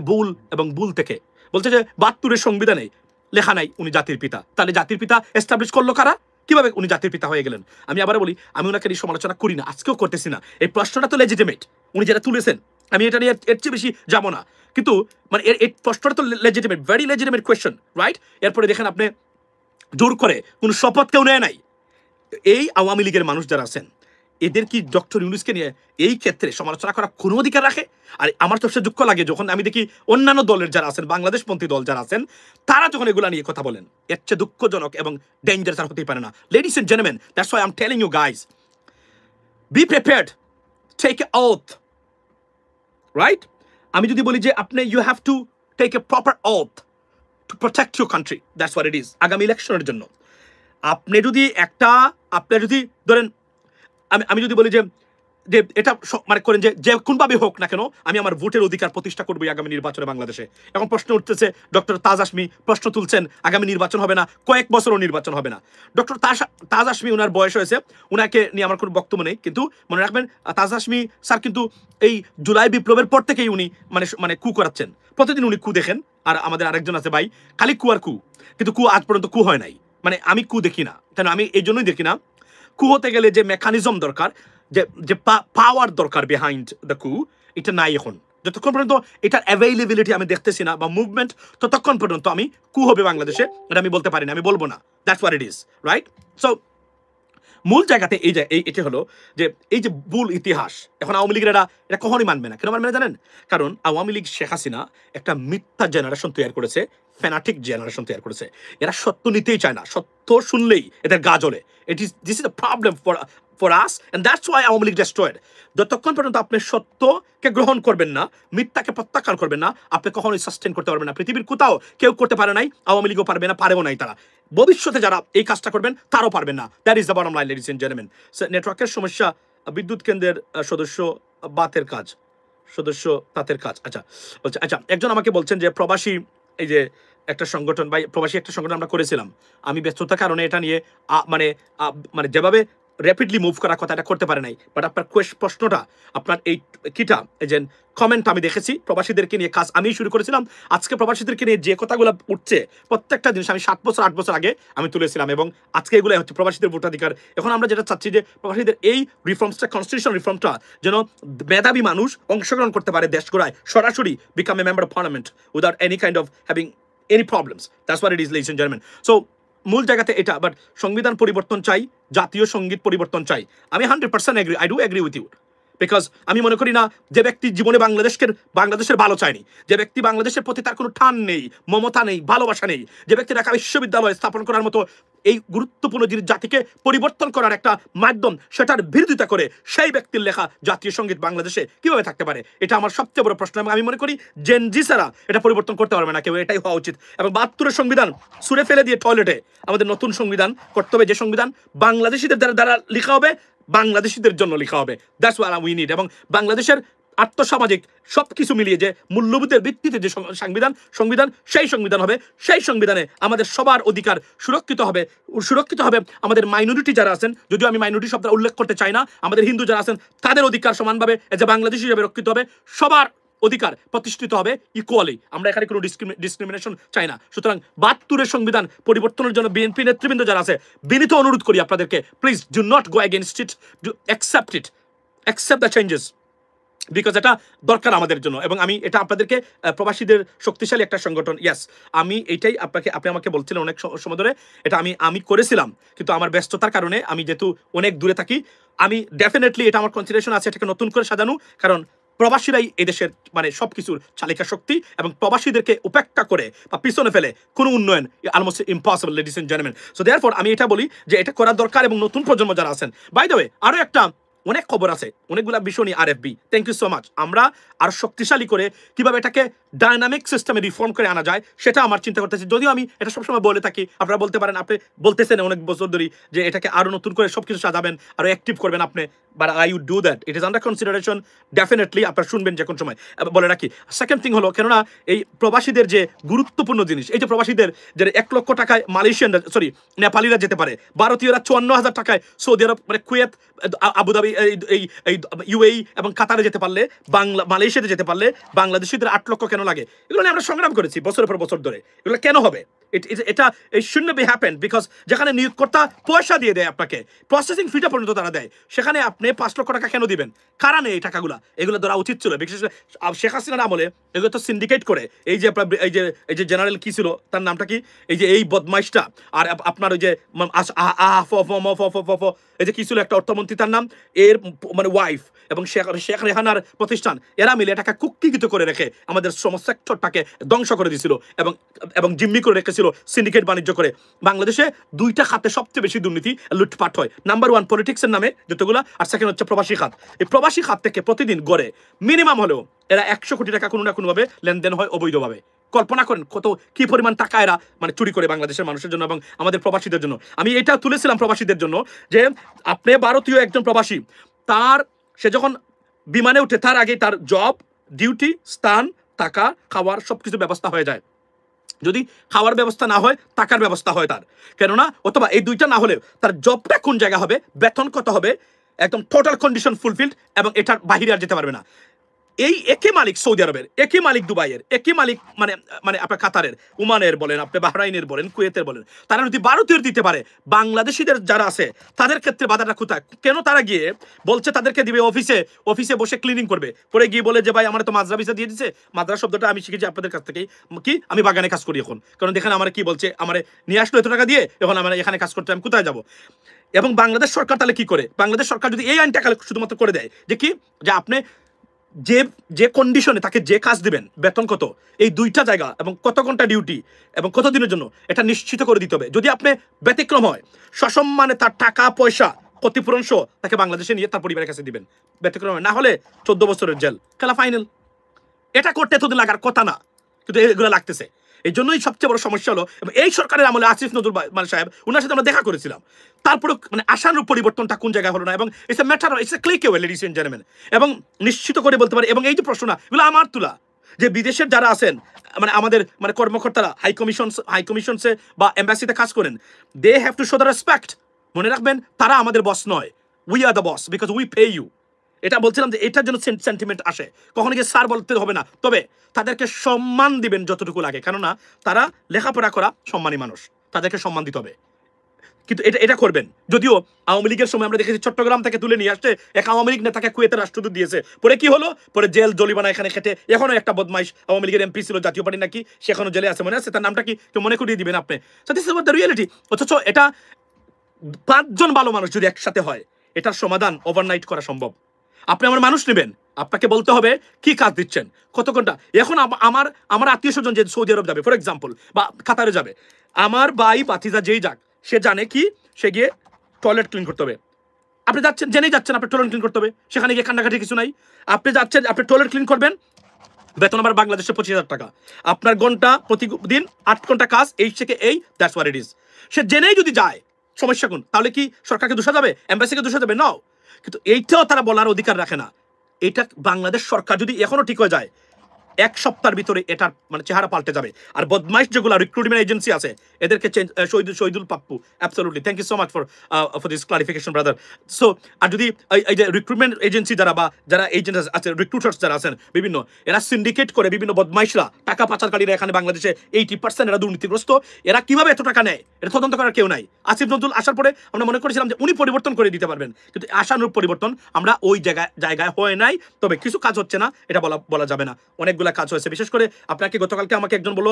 ভুল থেকে বলছে যে 72-এর সংবিধানে লেখা নাই উনি জাতির পিতা। তাহলে জাতির পিতা এস্টাবলিশ করলো কারা? কিভাবে উনি জাতির পিতা হয়ে গেলেন? আমি আবার বলি, আমি ওনাকে এই সমালোচনা করি না, আজকেও করতেছি না। এই প্রশ্নটা তো লেজিটিমেট, উনি যেটা তুলেছেন, আমি এটা নিয়ে এর চেয়ে বেশি যাবো না। কিন্তু মানে এই প্রশ্নটা তো legitimate, very legitimate question, right? এরপরে দেখেন আপনি জোর করে কোনো শপথ কেউ নেয় নাই। এই আওয়ামী লীগের মানুষ যারা আছেন, এদের কি ডক্টর ইউনূসকে নিয়ে এই ক্ষেত্রে সমালোচনা করার কোনো অধিকার রাখে? আর আমার তো দুঃখ লাগে যখন আমি দেখি অন্যান্য দলের যারা আছেন, বাংলাদেশপন্থী দল যারা আছেন, তারা যখন এগুলা নিয়ে কথা বলেন, এর চেয়ে দুঃখজনক এবং ডেঞ্জারাস আর হতেই পারে না। Ladies and gentleman, that's why I am telling you guys, be prepared, take a oath, right? আমি যদি বলি যে আপনি you have to take a proper oath to protect your country, that's what it is. আগামী ইলেকশনের জন্য আপনি যদি ধরেন, আমি যদি বলি যে এটা মানে করেন যে কোনভাবে হোক না কেন, আমি আমার ভোটের অধিকার প্রতিষ্ঠা করবো আগামী নির্বাচনে বাংলাদেশে। এখন প্রশ্ন উঠতেছে, ডক্টর তাজ আসমি প্রশ্ন তুলছেন, আগামী নির্বাচন হবে না, কয়েক বছরও নির্বাচন হবে না। ডক্টর তাজ আসমি, ওনার বয়স হয়েছে, ওনাকে নিয়ে আমার কোনো বক্তব্য নেই, কিন্তু মনে রাখবেন তাজ আসমি স্যার কিন্তু এই জুলাই বিপ্লবের পর থেকেই উনি মানে কু করাচ্ছেন, প্রতিদিন উনি কু দেখেন। আর আমাদের আরেকজন আছে ভাই, খালি কু আর কু, কিন্তু কু আজ পর্যন্ত কু হয় নাই। মানে আমি কু দেখি না, কেন আমি এই জন্যই দেখি না, কু হতে গেলে যে মেকানিজম দরকার, যে পাওয়ার দরকার বিহাইন্ড দ্য কু, এটা নাই এখন। যতক্ষণ পর্যন্ত এটার অ্যাভেইলেবিলিটি আমি দেখতেছি না বা মুভমেন্ট, ততক্ষণ পর্যন্ত আমি কু হবে বাংলাদেশে এটা আমি বলতে পারি না, আমি বলবো না। That's what it is, right? So মূল জায়গাতে এটা হলো যে এই যে ভুল ইতিহাস, এখন আওয়ামী লীগের এটা কখনই মানবে না। কেন মানবে না জানেন? কারণ আওয়ামী লীগ, শেখ হাসিনা একটা মিথ্যা জেনারেশন তৈরি করেছে, ফ্যানাটিক জেনারেশন তৈরি করেছে। এরা সত্য নিতেই চায় না, সত্য শুনলেই এদের গা জ্বলে। This is a problem for us, and that's why Awami League destroyed. যতক্ষণ পর্যন্ত আপনি সত্যকে গ্রহণ করবেন না, মিথ্যাকে প্রত্যাখ্যান করবেন না, আপনি কখনোই সাস্টেন করতে পারবেন না। পৃথিবীর কোথাও কেউ করতে পারে নাই, আওয়ামী লীগও পারবে না, পারেও নাই তারা। ভবিষ্যতে যারা এই কাজটা করবেন তারাও পারবেন না। That is the bottom line, ladies and gentleman. নেটওয়ার্কের সমস্যা, বিদ্যুৎ কেন্দ্রের সদস্য তাঁতের কাজ। আচ্ছা, একজন আমাকে বলছেন যে প্রবাসী, এই যে একটা সংগঠন বা প্রবাসী একটা সংগঠন আমরা করেছিলাম। আমি ব্যস্ততার কারণে এটা নিয়ে মানে মানে যেভাবে র্যাপিডলি মুভ করার কথা এটা করতে পারে নাই। বাট আপনার প্রশ্নটা, আপনার এই কিটা এই যে কমেন্ট আমি দেখেছি, প্রবাসীদেরকে নিয়ে কাজ আমি শুরু করেছিলাম। আজকে প্রবাসীদেরকে নিয়ে যে কথাগুলো উঠছে প্রত্যেকটা জিনিস আমি 7 বছর 8 বছর আগে আমি তুলেছিলাম, এবং আজকে এগুলো হচ্ছে প্রবাসীদের ভোটাধিকার। এখন আমরা যেটা চাচ্ছি যে প্রবাসীদের এই রিফর্মসটা, কনস্টিটিউশন রিফর্মটা যেন মেধাবী মানুষ অংশগ্রহণ করতে পারে দেশ গড়ায়, সরাসরি become a member of parliament without any kind of having any problems. That's what it is, ladies and gentleman. So মূল জায়গাতে এটা, বাট সংবিধান পরিবর্তন চাই, জাতীয় সঙ্গীত পরিবর্তন চাই। আমি 100% agree, I do agree with you. Because আমি মনে করি না যে ব্যক্তি জীবনে বাংলাদেশের ভালো চায়নি, যে ব্যক্তি বাংলাদেশের প্রতি তার কোনো টান নেই, মমতা নেই, ভালোবাসা নেই, যে ব্যক্তি ঢাকা বিশ্ববিদ্যালয় স্থাপন করার মতো এই গুরুত্বপূর্ণ জিনিস জাতিকে পরিবর্তন করার একটা মাধ্যম, সেটার বিরোধিতা করে সেই ব্যক্তির লেখা জাতীয় সঙ্গীত বাংলাদেশে কিভাবে থাকতে পারে? এটা আমার সবচেয়ে বড় প্রশ্ন। এবং আমি মনে করি জেনজি ছাড়া এটা পরিবর্তন করতে পারবে না কেউ, এটাই হওয়া উচিত। এবং 72-এর সংবিধান ছুঁড়ে ফেলে দিয়ে টয়লেটে আমাদের নতুন সংবিধান করতে হবে, যে সংবিধান বাংলাদেশিদের দ্বারা লেখা হবে, বাংলাদেশিদের জন্য লেখা হবে। That's what we need. এবং বাংলাদেশের আর্থসামাজিক সবকিছু মিলিয়ে যে মূল্যবোধের ভিত্তিতে যে সংবিধান সেই সংবিধান হবে, সেই সংবিধানে আমাদের সবার অধিকার সুরক্ষিত হবে। আমাদের মাইনরিটি যারা আছেন, যদিও আমি মাইনরিটি শব্দটা উল্লেখ করতে চাই না, আমাদের হিন্দু যারা আছেন তাদের অধিকার সমানভাবে যে বাংলাদেশি হিসেবে রক্ষিত হবে, সবার অধিকার প্রতিষ্ঠিত হবে ইকুয়ালি। আমরা এখানে কোনো ডিসক্রিমিনেশন চাই না। সুতরাং 72-এর সংবিধান পরিবর্তনের জন্য বিএনপি নেতৃবৃন্দ যারা আছে, বিনীত অনুরোধ করি আপনাদেরকে, please do not go against it, do accept the changes, because এটা দরকার আমাদের জন্য। এবং আমি এটা আপনাদেরকে, প্রবাসীদের শক্তিশালী একটা সংগঠন, ইয়াস, আমি এইটাই আপনি আমাকে বলছিলেন অনেক সময় ধরে, এটা আমি করেছিলাম, কিন্তু আমার ব্যস্ততার কারণে আমি যেহেতু অনেক দূরে থাকি, আমি ডেফিনেটলি এটা আমার কনসিডারেশন আছে এটাকে নতুন করে সাজানো, কারণ প্রবাসীরাই এদেশের মানে সবকিছুর চালিকা শক্তি, এবং প্রবাসীদেরকে উপেক্ষা করে বা পিছনে ফেলে কোনো উন্নয়ন almost impossible, ladies and gentleman. So therefore আমি এটা বলি যে এটা করা দরকার, এবং নতুন প্রজন্ম যারা আছেন, বাই দ্য ওয়ে আরো একটা অনেক খবর আছে, অনেকগুলা বিষয় নিয়ে আরএফবি, থ্যাংক ইউ সো মাচ। আমরা আর শক্তিশালী করে কিভাবে এটাকে ডাইনামিক সিস্টেমে রিফর্ম করে আনা যায় সেটা আমার চিন্তা করতেছি। যদিও আমি এটা সবসময় বলে থাকি, আপনারা বলতে পারেন, আপনি বলতেছেন অনেক বছর ধরেই যে এটাকে আরো নতুন করে সবকিছু সাজাবেন, আরো অ্যাক্টিভ করবেন আপনি, but I would do that, it is under consideration, definitely আপনারা শুনবেন যে কোন সময়। বলে রাখি, সেকেন্ড থিং হলো, কেননা এই প্রবাসীদের যে গুরুত্বপূর্ণ জিনিস, এই যে প্রবাসীদের যে 1 লক্ষ টাকায় মালয়েশিয়ানরা, সরি নেপালিরা যেতে পারে, ভারতীয়রা 54,000 টাকায় সৌদি আরব, মানে কুয়েত, আবুধাবি, এই ইউএই এবং কাতারে যেতে পারলে, মালয়েশিয়াতে যেতে পারলে বাংলাদেশিদের 8 লক্ষ কেন লাগে? এগুলো নিয়ে আমরা সংগ্রাম করেছি বছরের পর বছর ধরে। এগুলো কেন হবে? এটা should not B happen, because যেখানে নিয়োগকর্তা পয়সা দিয়ে দেয় আপনাকে, প্রসেসিং ফিটা পর্যন্ত তারা দেয়, সেখানে আপনি 5 লক্ষ টাকা কেন দিবেন? কারণ এই টাকাগুলো এগুলো ধরা উচিত ছিল। বিশেষ করে শেখ হাসিনার আমলে এগুলো তো সিন্ডিকেট করে, এই যে জেনারেল কি ছিল তার নামটা কি, এই বদমাইশটা, আর আপনার ওই যে এই যে কি ছিল একটা অর্থমন্ত্রী, তার নাম, এর মানে ওয়াইফ, এবং শেখ রেহানার প্রতিষ্ঠান, এরা মিলে এটাকে কুক্ষিগত করে রেখে আমাদের শ্রম সেক্টরটাকে ধ্বংস করে দিয়েছিল, এবং জিম্মি করে রেখেছিল সিন্ডিকেট বাণিজ্য করে। বাংলাদেশে 2টা খাতে সবচেয়ে বেশি দুর্নীতি লুটপাট হয়। নাম্বার 1 পলিটিক্সের নামে যতগুলো, আর সেকেন্ড হচ্ছে প্রবাসী খাত। এই প্রবাসী খাত থেকে প্রতিদিন গড়ে মিনিমাম হলেও এরা 100 কোটি টাকা কোনো না কোনোভাবে লেনদেন হয় অবৈধভাবে। কল্পনা করেন কি পরিমাণ টাকা এরা মানে চুরি করে বাংলাদেশের মানুষের জন্য এবং আমাদের প্রবাসীদের জন্য। আমি এটা তুলেছিলাম প্রবাসীদের জন্য, যে আপনি ভারতীয় একজন প্রবাসী, সে যখন বিমানে উঠে তার আগে তার জব, ডিউটি, স্থান, টাকা, খাওয়ার সবকিছু ব্যবস্থা হয়ে যায়। যদি খাওয়ার ব্যবস্থা না হয়, টাকার ব্যবস্থা হয় তার, কেননা অথবা এই 2টা না হলে তার জবটা কোন জায়গা হবে, বেতন কত হবে, একদম টোটাল কন্ডিশন ফুলফিলড, এবং এটার বাহিরে আর যেতে পারবে না। এই একই মালিক সৌদি আরবের, একই মালিক দুবাইয়ের, একই মালিক মানে আপনার কাতারের, ওমানের বলেন, আপনি বাহরাইনের বলেন, কুয়েতের বলেন, তারা যদি ভারতীয় দিতে পারে, বাংলাদেশিদের যারা আছে তাদের ক্ষেত্রে বাধাটা কোথায়? কেন তারা গিয়ে বলছে তাদেরকে দিবে অফিসে বসে ক্লিনিং করবে, পরে গিয়ে বলে যে ভাই আমার তো মাজরা ভিসা দিয়ে দিচ্ছে। মাজরা শব্দটা আমি শিখেছি আপনাদের কাছ থেকেই, কি আমি বাগানে কাজ করি এখন, কারণ দেখেন আমার কি বলছে, আমার নিয়ে আসলো এত টাকা দিয়ে, এখন আমার এখানে কাজ করতে, আমি কোথায় যাবো? এবং বাংলাদেশ সরকার তাহলে কি করে? বাংলাদেশ সরকার যদি এই আইনটা শুধুমাত্র করে দেয় যে আপনি যে কন্ডিশনে তাকে যে কাজ দিবেন, বেতন কত, এই 2টা জায়গা এবং কত ঘন্টা ডিউটি এবং কত দিনের জন্য, এটা নিশ্চিত করে দিতে হবে। যদি আপনি ব্যতিক্রম হয়, সসম্মানে তার টাকা পয়সা ক্ষতিপূরণ সহ তাকে বাংলাদেশে নিয়ে তার পরিবারের কাছে দিবেন। ব্যতিক্রম না হলে 14 বছরের জেল, খেলা ফাইনাল। এটা করতে এতদিন লাগার কথা না, কিন্তু এগুলো লাগতেছে। এই জন্যই সবচেয়ে বড় সমস্যা হলো, এবং এই সরকারের আমলে আসিফ নজরুল সাহেব, ওনার সাথে আমরা দেখা করেছিলাম, তারপরে মানে আশানুরূপ পরিবর্তনটা কোন জায়গায় হলো না। এবং it's a matter, it's a click away, ladies and gentleman. এবং নিশ্চিত করে বলতে পারি, এবং এই যে প্রশ্নটা, এগুলো আমার তোলা, যে বিদেশের যারা আছেন, মানে আমাদের মানে কর্মকর্তারা হাই কমিশনসে বা এম্বাসিতে কাজ করেন, they have to show the respect. মনে রাখবেন তারা আমাদের বস নয়, we are the boss because we pay you. এটা বলছিলাম যে এটার জন্য সেন্টিমেন্ট আসে, কখনো গিয়ে স্যার বলতে হবে না, তবে তাদেরকে সম্মান দিবেন যতটুকু লাগে, কেননা তারা লেখাপড়া করা সম্মানী মানুষ, তাদেরকে সম্মান দিতে হবে। কিন্তু এটা করবেন। যদিও আওয়ামী লীগের সময় আমরা দেখেছি চট্টগ্রাম থেকে তুলে নিয়ে আসতে এক আওয়ামী লীগ নেতাকে কুয়েতের রাষ্ট্রদূত দিয়েছে, পরে কি হলো, পরে জেল জরিমানা এখানে খেটে এখনো একটা বদমাইশ আওয়ামী লীগের এমপি ছিল, জাতীয় পার্টি নাকি, সে এখনো জেলে আছে, মনে আছে তার নামটা কি, কেউ মনে করিয়ে দিবেন আপনি। So this is the reality. অথচ এটা 5 জন ভালো মানুষ যদি একসাথে হয়, এটার সমাধান ওভারনাইট করা সম্ভব। আপনি আমার মানুষ নেবেন, আপনাকে বলতে হবে কি কাজ দিচ্ছেন, কত ঘন্টা। এখন আমার আত্মীয় স্বজন যে সৌদি আরব যাবে ফর এক্সাম্পল, বা কাতারে যাবে, আমার ভাই ভাতিজা যেই যাক, সে জানে কি, সে গিয়ে টয়লেট ক্লিন করতে হবে। আপনি যাচ্ছেন, জেনেই যাচ্ছেন আপনি টয়লেট ক্লিন করতে হবে, সেখানে গিয়ে কান্নাকাটি কিছু নাই। আপনি যাচ্ছেন, আপনি টয়লেট ক্লিন করবেন, বেতন আবার বাংলাদেশে 25,000 টাকা, আপনার ঘন্টা প্রতিদিন 8 ঘন্টা কাজ, এই থেকে এই, দ্যাটস হোয়াট ইট ইজ। সে জেনেই যদি যায়, সমস্যা কোন? তাহলে কি সরকারকে দোষা যাবে, এমবাসিকে দোষা যাবে? নাও। কিন্তু এইটাও তারা বলার অধিকার রাখে না। এটা বাংলাদেশ সরকার যদি এখনো ঠিক হয়ে যায়, 1 সপ্তাহের ভিতরে এটার মানে চেহারা পাল্টে যাবে। আর বদমাইশ যেগুলো রিক্রুটমেন্ট এজেন্সি আছে, এদেরকে Shahidul Pappu, absolutely thank you so much for this clarification brother. So আর যদি এই যে রিক্রুটমেন্ট এজেন্সি যারা বা যারা এজেন্ট আছে, রিক্রুটার্স যারা আছেন বিভিন্ন, এরা সিন্ডিকেট করে, বিভিন্ন বদমাইশরা, টাকা পাচারকারীরা এখানে বাংলাদেশে 80% এরা দুর্নীতিগ্রস্ত। এরা কিভাবে এত টাকা নেয়, এটা তদন্ত করার কেউ নাই। আসিফ নজরুল আসার পরে আমরা মনে করেছিলাম যে উনি পরিবর্তন করে দিতে পারবেন, কিন্তু আশানুরূপ পরিবর্তন আমরা ওই জায়গায় হয় নাই। তবে কিছু কাজ হচ্ছে না, এটা বলা যাবে না, অনেকগুলো কাজ হয়েছে। বিশেষ করে আপনাকে গতকালকে আমাকে একজন বললো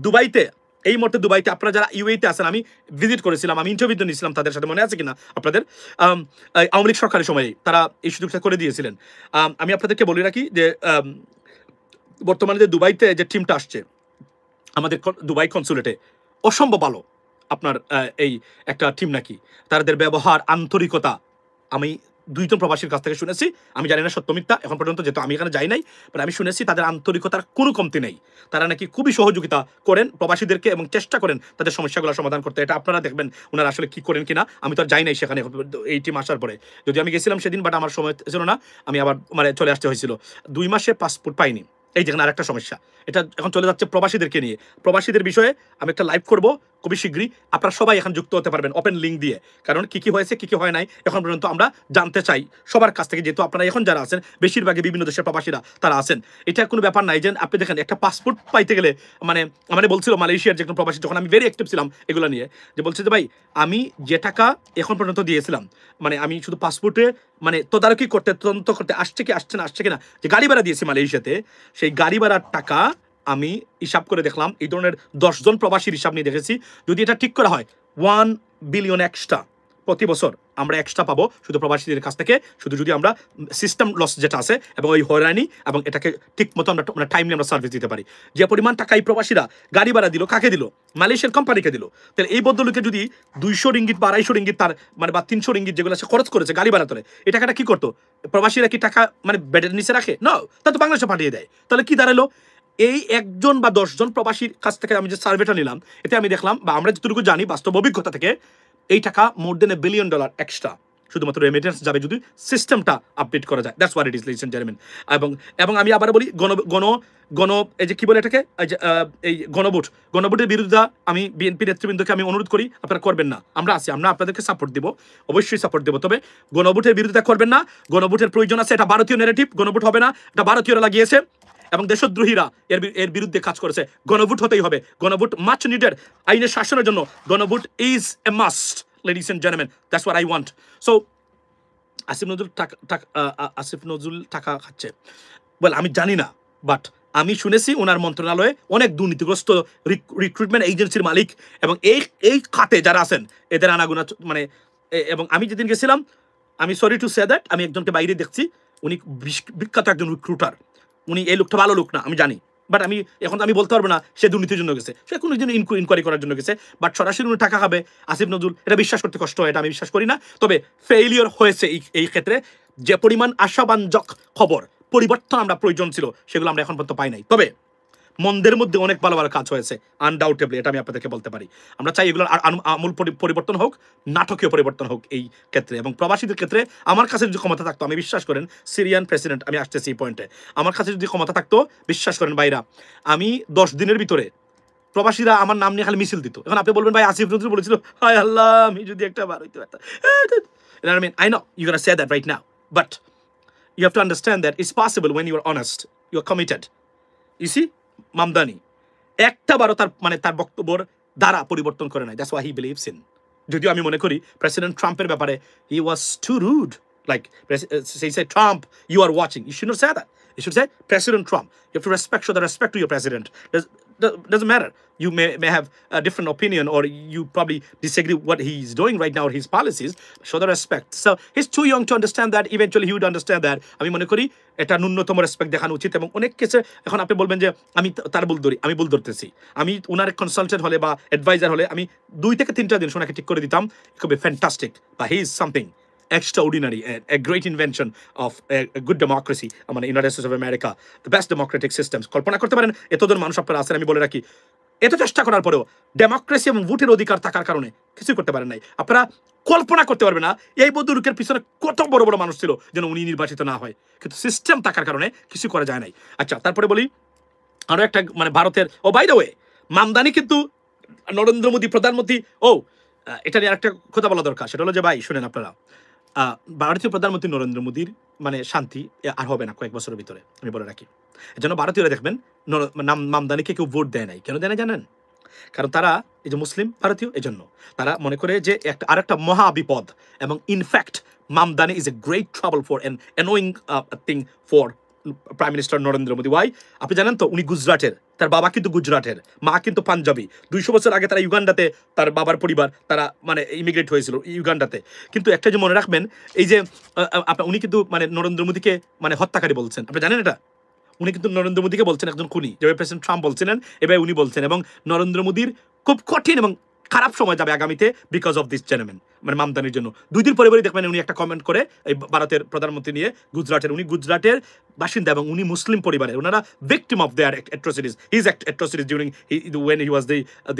দুবাইতে, এই মুহূর্তে দুবাইতে, আপনারা যারা ইউএইতে আছেন, আমি ভিজিট করেছিলাম, আমি ইন্টারভিউ নিয়েছিলাম তাদের সাথে, মনে আছে কিনা আপনাদের, আওয়ামী লীগ সরকারের সময় তারা এই সুযোগটা করে দিয়েছিলেন। আমি আপনাদেরকে বলে রাখি যে বর্তমানে যে দুবাইতে যে টিমটা আসছে আমাদের দুবাই কনসুলেটে, অসম্ভব ভালো আপনার এই একটা টিম নাকি, তাদের ব্যবহার, আন্তরিকতা, আমি 2 জন প্রবাসীর কাছ থেকে শুনেছি, আমি জানি না সত্য মিথ্যা এখন পর্যন্ত, যেহেতু আমি এখানে যাই নাই, বাট আমি শুনেছি তাদের আন্তরিকতার কোনো কমতি নেই। তারা নাকি খুবই সহযোগিতা করেন প্রবাসীদেরকে এবং চেষ্টা করেন তাদের সমস্যাগুলো সমাধান করতে। এটা আপনারা দেখবেন ওনারা আসলে কি করেন কিনা। আমি তো আর যাই নাই সেখানে এই টিম আসার পরে, যদি আমি গেছিলাম সেদিন, বাট আমার সময় ছিল না, আমি আবার মানে চলে আসতে হয়েছিল। 2 মাসে পাসপোর্ট পাইনি, এই যেখানে আরেকটা সমস্যা। এটা এখন চলে যাচ্ছে প্রবাসীদেরকে নিয়ে। প্রবাসীদের বিষয়ে আমি একটা লাইভ করব খুবই শীঘ্রই, আপনারা সবাই এখন যুক্ত হতে পারবেন ওপেন লিঙ্ক দিয়ে, কারণ কি হয়েছে কি হয় নাই এখন পর্যন্ত আমরা জানতে চাই সবার কাছ থেকে, যেহেতু আপনারা এখন যারা আছেন বেশিরভাগই বিভিন্ন দেশের প্রবাসীরা তারা আছেন। এটা কোনো ব্যাপার নাই যে আপনি দেখেন একটা পাসপোর্ট পাইতে গেলে, মানে বলছিল মালয়েশিয়ার যে কোনো প্রবাসী, যখন আমি ভেরি অ্যাক্টিভ ছিলাম এগুলো নিয়ে, যে বলছে যে ভাই আমি যে টাকা এখন পর্যন্ত দিয়েছিলাম, মানে আমি শুধু পাসপোর্টে মানে তদারকি করতে, তদন্ত করতে আসছে কি আসছে না, যে গাড়ি ভাড়া দিয়েছি মালয়েশিয়াতে, সেই গাড়ি ভাড়ার টাকা আমি হিসাব করে দেখলাম, এই ধরনের 10 জন প্রবাসীর হিসাব নিয়ে দেখেছি, যদি এটা ঠিক করা হয় 1 বিলিয়ন এক্সট্রা প্রতি বছর আমরা এক্সট্রা পাবো শুধু প্রবাসীদের কাছ থেকে, শুধু যদি আমরা সিস্টেম লস যেটা আছে এবং ওই হয়রানি এবং এটাকে ঠিক মতো আমরা টাইমলি আমরা সার্ভিস দিতে পারি। যে পরিমাণ টাকা এই প্রবাসীরা গাড়ি ভাড়া দিল, কাকে দিল? মালয়েশিয়ার কোম্পানিকে দিল। তাহলে এই ভদ্রলোকে যদি 200 রিঙ্গিত বা 250 রিঙ্গিত তার মানে বা 300 রিঙ্গিত যেগুলো সে খরচ করেছে গাড়ি ভাড়া তোলে, এই টাকাটা কি করতো? প্রবাসীরা কি টাকা মানে বেডের নিচে রাখে? না, তা তো বাংলাদেশে পাঠিয়ে দেয়। তাহলে কি দাঁড়ালো? এই 1 জন বা 10 জন প্রবাসীর কাছ থেকে আমি যে সার্ভেটা নিলাম, এতে আমি দেখলাম, বা আমরা যতটুকু জানি বাস্তব অভিজ্ঞতা থেকে, এই টাকা মোর দেন $1 বিলিয়ন এক্সট্রা শুধুমাত্র রেমিটেন্স যাবে যদি সিস্টেমটা আপডেট করা যায়। That's what it is ladies and gentleman. এবং আমি আবার বলি, গণ এই যে কি বলে এটাকে, এই গণভোটের বিরুদ্ধে আমি বিএনপি নেতৃবৃন্দকে আমি অনুরোধ করি, আপনারা করবেন না। আমরা আছি, আমরা আপনাদেরকে সাপোর্ট দেবো, অবশ্যই সাপোর্ট দেবো, তবে গণভোটের বিরুদ্ধে করবেন না। গণভোটের প্রয়োজন আছে, এটা ভারতীয় ন্যারেটিভ, গণভোট হবে না, এটা ভারতীয়রা লাগিয়েছে এবং দেশদ্রোহীরা এর বিরুদ্ধে কাজ করেছে। গণভোট হতেই হবে, গণভোট মাচ নিডেড আইনের শাসনের জন্য। গণভোট is a must, ladies and gentlemen, that's what I want. So Asif Nazrul টাকা খাচ্ছে, বল আমি জানি না, বাট আমি শুনেছি ওনার মন্ত্রণালয়ে অনেক দুর্নীতিগ্রস্ত রিক্রুটমেন্ট এজেন্সির মালিক এবং এই খাতে যারা আছেন এদের আনাগুনা মানে। এবং আমি যেদিন গেছিলাম, আমি সরি টু সে দ্যাট, আমি একজনকে বাইরে দেখছি, উনি বিখ্যাত একজন রিক্রুটার, উনি এই লোকটা ভালো লোক না আমি জানি, বাট আমি বলতে পারবো না সে দুর্নীতির জন্য গেছে, সে কোনো জন্য ইনকোয়ারি করার জন্য গেছে, বাট সরাসরি উনি টাকা খাবে আসিফ নজরুল, এটা বিশ্বাস করতে কষ্ট হয়, এটা আমি বিশ্বাস করি না। তবে ফেইলিওর হয়েছে এই ক্ষেত্রে, যে পরিমাণ আশাবাঞ্জক খবর, পরিবর্তন আমরা প্রয়োজন ছিল, সেগুলো আমরা এখন পর্যন্ত পাই নাই। তবে মন্দের মধ্যে অনেক ভালো ভালো কাজ হয়েছে, আনডাউটেবলি, এটা আমি আপনাদেরকে বলতে পারি। আমরা চাই এগুলোর আমূল পরিবর্তন হোক, নাটকীয় পরিবর্তন হোক এই ক্ষেত্রে। এবং প্রবাসীদের ক্ষেত্রে আমার কাছে যদি ক্ষমতা থাকতো, আমি বিশ্বাস করেন সিরিয়ান প্রেসিডেন্ট, আমি আসতেছি এই পয়েন্টে, আমার কাছে যদি ক্ষমতা থাকতো, বিশ্বাস করেন ভাইরা, আমি 10 দিনের ভিতরে প্রবাসীরা আমার নাম নিয়ে খালি মিছিল দিত। এখন আপনি বলবেন ভাই আসিফ নজরুল বলেছিল, হায় আল্লাহ আমি যদি একটা বার হইতে পারতাম। I mean, I know you're gonna say that right now, but you have to understand that it's possible when you are honest, you are committed. You see, Mamdani একটা বারও তার বক্তব্যর দ্বারা পরিবর্তন করে নাই। That's why he believes in. যদিও আমি মনে করি প্রেসিডেন্ট ট্রাম্পের ব্যাপারে he was too rude. Like he said, Trump, you are watching. You should not say that. You should say President Trump. You have to show the respect to your president. Doesn't matter. You may have a different opinion, or you probably disagree what he's doing right now or his policies. Show the respect. So he's too young to understand that. Eventually he would understand that. আমি মনে করি এটা ন্যূনতম respect দেখানো উচিত। এবং অনেক কেসে এখন আপনি বলবেন যে আমি তার আমি ভুল ধরতেছি, আমি ওনার কনসালটেন্ট হলে বা অ্যাডভাইজার হলে আমি 2 থেকে 3টা দিন সোনাকে ঠিক করে দিতাম, it could be fantastic, but he is something extraordinary, a great invention of a good democracy among the United States of America, the best democratic systems. কল্পনা করতে পারেন এতজন মানুষ আপনারা আছেন, আমি বলে রাখি, এত চেষ্টা করার পরেও ডেমোক্রেসি এবং ভোটের অধিকার থাকার কারণে কিছুই করতে পারেন নাই। আপনারা কল্পনা করতে পারবেন না এই বদরুকের পিছনে কত বড় বড় মানুষ ছিল যেন উনি নির্বাচিত না হয়, কিন্তু সিস্টেম থাকার কারণে কিছু করা যায় নাই। আচ্ছা, তারপরে বলি আরো একটা, মানে ভারতের, ও বাই দ্য ওয়ে, মামদানি কিন্তু নরেন্দ্র মোদী প্রধানমন্ত্রী, এটা নিয়ে আরেকটা কথা বলা দরকার, সেটা হলো যে ভাই শুনেন আপনারা, ভারতীয় প্রধানমন্ত্রী নরেন্দ্র মোদীর মানে শান্তি আর হবে না কয়েক বছরের ভিতরে, আমি বলে রাখি। এর জন্য ভারতীয়রা দেখবেন মামদানিকে কেউ ভোট দেয় নাই। কেন দেয় না জানেন? কারণ তারা এই যে মুসলিম ভারতীয়, এই জন্য তারা মনে করে যে আরেকটা মহা বিপদ। এবং in fact Mamdani is a great trouble for an annoying thing for prime minister Narendra Modi. Why? আপনি জানেন তো উনি গুজরাটের, তার বাবা কিন্তু গুজরাটের, মা কিন্তু পাঞ্জাবি। 200 বছর আগে তারা ইউগান্ডাতে, তার বাবার পরিবার তারা মানে ইমিগ্রেট হয়েছিল ইউগান্ডাতে। কিন্তু একটা যে মনে রাখবেন, এই যে উনি কিন্তু মানে নরেন্দ্র মোদীকে মানে হত্যাকারী বলছেন, আপনি জানেন এটা? উনি কিন্তু নরেন্দ্র মোদীকে বলছেন একজন খুনি, যেভাবে প্রেসিডেন্ট ট্রাম্প বলছিলেন এবার উনি বলছেন। এবং নরেন্দ্র মোদীর খুব কঠিন এবং খারাপ সময় যাবে আগামীতে বিকজ অফ দিস জেন্টলম্যান, মানে মামদানির জন্য। 2 দিন পরে দেখবেন উনি একটা কমেন্ট করে এই ভারতের প্রধানমন্ত্রী নিয়ে, গুজরাটের, উনি গুজরাটের বাসিন্দা এবং উনি মুসলিম পরিবারের, ওনারা victim of their atrocities, his atrocities during when he was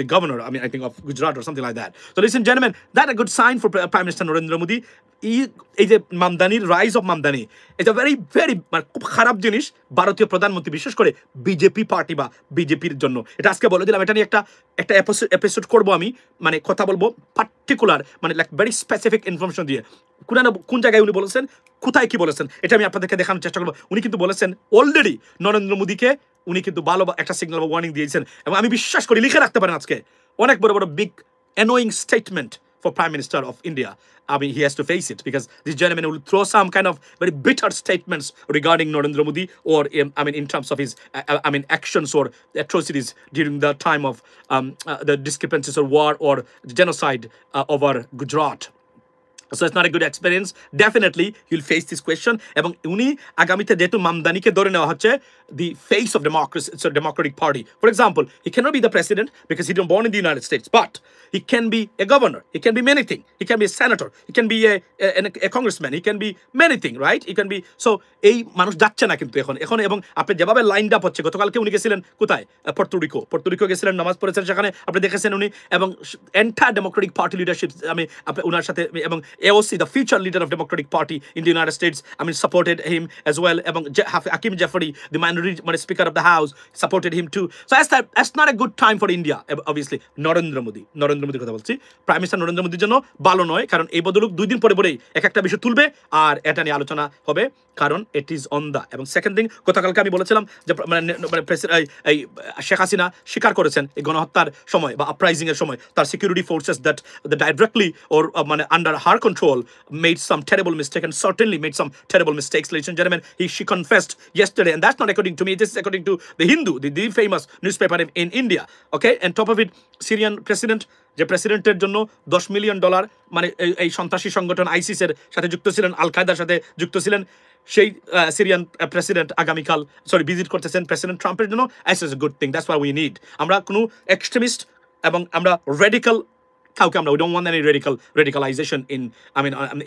the governor, I think of Gujarat or something like that. So listen gentlemen, that a good sign for Prime Minister Narendra Modi. এই যে মামদানির rise of Mamdani, এটা very very মানে খুব খারাপ জিনিস ভারতীয় প্রধানমন্ত্রী, বিশেষ করে বিজেপি পার্টি বা বিজেপির জন্য। এটা আজকে বলে দিলাম, এটা নিয়ে একটা এপিসোড করবো আমি, মানে কথা বলবো পার্টিকুলার, মানে লাইক ভেরি স্পেসিফিক ইনফরমেশন দিয়ে কোন জায়গায় উনি বলেছেন, কোথায় কি বলেছেন, এটা আমি আপনাদেরকে দেখানোর চেষ্টা করবো। উনি কিন্তু বলেছেন অলরেডি নরেন্দ্র মোদীকে উনি কিন্তু ভালো একটা সিগন্যাল বা ওয়ার্নিং দিয়েছেন। এবং আমি বিশ্বাস করি, লিখে রাখতে পারেন আজকে, অনেক বড় বড় big annoying statement for Prime Minister of India. I mean, he has to face it because this gentleman will throw some kind of very bitter statements regarding Narendra Modi, or I mean, in terms of his actions or atrocities during the time of the discrepancies or war or genocide over Gujarat. So it's not a good experience. Definitely you'll face this question. এবং উনি আগামীতে যেহেতু মামদানিকে ধরে নেওয়া হচ্ছে the face of democracy, it's a democratic party. For example, he cannot be the president because he was born in the United States, but he can be a governor, he can be many things, he can be a senator, he can be a congressman, he can be many things, right? He can be, so এই মানুষ যাচ্ছে না কিন্তু এখন এবং আপনি যেভাবে lined up হচ্ছে, গতকালকে উনি গেছিলেন কোথায়, পর্তুরিকো গেছিলেন, নামাজ পড়েছেন সেখানে, আপনি দেখেছেন উনি, এবং এন্টায়ার ডেমোক্রেটিক পার্টি লিডারশিপ, আমি ওনার সাথে, এবং AOC, the future leader of Democratic Party in the United States, supported him as well. এবং Hakeem Jeffrey, the minority Speaker of the House, supported him too. So that's not a good time for India, obviously. Narendra মোদীর কথা বলছি, prime minister Narendra মোদীর জন্য ভালো নয়, কারণ এই বদলুক 2 দিন পরেই একটা বিষয় তুলবে আর এটা নিয়ে আলোচনা হবে, কারণ ইট ইজ অন দা। এবং সেকেন্ড থিং, গতকালকে আমি বলেছিলাম যে শেখ হাসিনা স্বীকার করেছেন এই গণহত্যার সময় বা আপরাইজিং এর সময় তার সিকিউরিটি ফোর্সেস দ্যাট ডাইরেক্টলি ওর মানে under her control made some terrible mistake and certainly made some terrible mistakes, ladies and gentlemen. She confessed yesterday, and that's not according to me, this is according to the Hindu, the famous newspaper in India. Okay, and top of it, Syrian president, যে প্রেসিডেন্টের জন্য $10 million মানে এই সন্ত্রাসী সংগঠন ISIS এর সাথে যুক্ত ছিলেন, আল কায়দার সাথে যুক্ত ছিলেন, সেই সিরিয়ান প্রেসিডেন্ট আগামীকাল ভিজিট করতেছেন প্রেসিডেন্ট ট্রাম্পের জন্য। This is a good thing, that's what we need. আমরা কোনো এক্সট্রিমিস্ট এবং আমরা রেডিক্যাল কাউকে আমরা we don't want any radicalization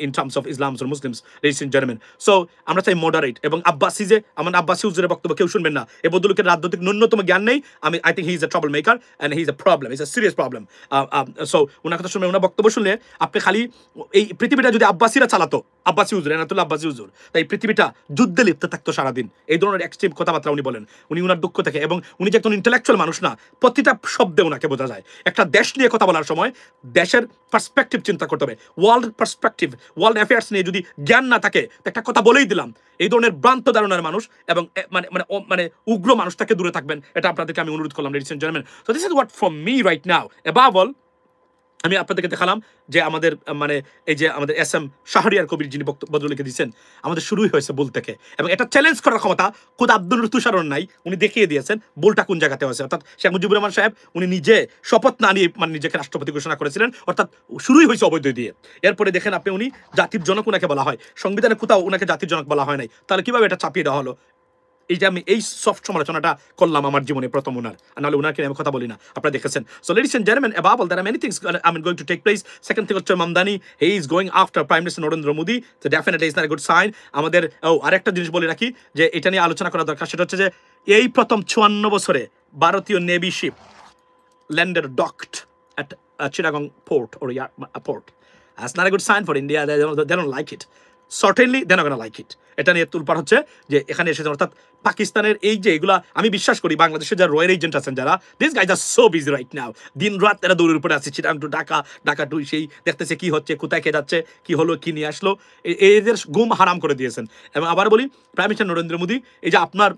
in terms of Islam or Muslims, ladies and gentlemen. So আমরা চাই moderate এবং আব্বাসি যে আব্বাসি হুজুরের বক্তব্য কেউ শুনবেন না। এই বদলুকের রাজনৈতিক ন্যূনতম জ্ঞান নেই। I think he is a troublemaker and he is a problem. It's a serious problem. So ওনার কথা শুনবেন, ওনার বক্তব্য শুনলে আপনি খালি এই পৃথিবীটা যদি আব্বাসিরা চালাতো, আব্বাসি হুজুর এনাতুল্লাহ আব্বাসি হুজুর, তাই পৃথিবীটা যুদ্ধে লিপ্ত থাকতো সারাদিন। এই ধরনের এক্সট্রিম কথাবার্তা উনি বলেন, উনি ওনার দুঃখ থেকে, এবং উনি যে একজন ইন্টেলেকচুয়াল মানুষ না, প্রতিটা শব্দে ওনাকে বোঝা যায়। একটা দেশ নিয়ে কথা বলার সময় দেশের পার্সপেক্টিভ চিন্তা করতে হবে, ওয়ার্ল্ড পার্সপেক্টিভ, ওয়ার্ল্ড অ্যাফেয়ার্স নিয়ে যদি জ্ঞান না থাকে, একটা কথা বলেই দিলাম, এই ধরনের ভ্রান্ত ধারণার মানুষ এবং মানে উগ্র মানুষ থেকে দূরে থাকবেন, এটা আপনাদেরকে আমি অনুরোধ করলাম, ladies and gentlemen. So this is what from me right now. Above all, আমি আপনাদেরকে দেখালাম যে আমাদের এই যে আমাদের SM শাহরিয়ার কবির যিনি বক্তব্য লিখে দিয়েছেন, আমাদের শুরুই হয়েছে ভুল থেকে, এবং এটা চ্যালেঞ্জ করার ক্ষমতা খুদ আব্দুল তুষারন নাই। উনি দেখিয়ে দিয়েছেন ভুলটা কোন জায়গাতে হয়েছে। অর্থাৎ শেখ মুজিবুর রহমান সাহেব উনি নিজে শপথ না নিয়ে নিজেকে রাষ্ট্রপতি ঘোষণা করেছিলেন, অর্থাৎ শুরুই হয়েছে অবৈধ দিয়ে। এরপরে দেখেন আপনি, উনি জাতির জনক ওনাকে বলা হয়, সংবিধানে কোথাও ওনাকে জাতির জনক বলা হয় নাই, তাহলে কিভাবে এটা চাপিয়ে দেওয়া হলো? এই যে আমি এই সফট সমালোচনাটা করলাম আমার জীবনে প্রথম ওনার, নাহলে ওনাকে আমি কথা বলি না, আপনারা দেখেছেন। So ladies and gentleman, above all, there are many things going to take place. Second thing হচ্ছে Mamdani, he is going after Prime Minister Narendra Modi, so definitely is not a good sign. আমাদের আরেকটা জিনিস বলে রাখি যে এটা নিয়ে আলোচনা করা দরকার, সেটা হচ্ছে যে এই প্রথম 54 বছরে ভারতীয় navy sheep landed docked at Chittagong port or port. That's not a good sign for India. They don't like it. Certainly they're not gonna like it. এটা নিয়ে তুলপার হচ্ছে যে এখানে এসেছে, অর্থাৎ পাকিস্তানের এই যে এগুলা, আমি বিশ্বাস করি বাংলাদেশের যারা রয়্যাল এজেন্ট আছেন যারা, this guys are so busy right now, দিন রাত এরা দৌড়ের উপরে আছে, চিটাং টু ঢাকা টু সেই দেখতেছে কি হচ্ছে, কোথায় কে যাচ্ছে, কি হলো কি নিয়ে আসলো, এদের ঘুম হারাম করে দিয়েছেন। এবং আবার বলি, প্রাইম মিনিস্টার নরেন্দ্র মোদি, এই যে আপনার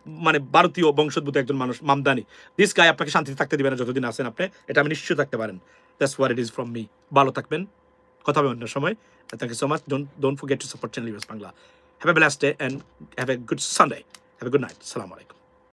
ভারতীয় বংশোদ্ভূত একজন মানুষ মামদানি, দিস গাই আপনাকে শান্তিতে থাকতে দিবেন না যতদিন আছেন আপনি, এটা আমি নিশ্চয় থাকতে পারেন। That's what it is from me. ভালো থাকবেন, কথা হবে অন্য সময়। Thank you so much. Don't forget to support Channel US Bangla. Have a blessed day and have a good Sunday. Have a good night. Assalamu alaikum.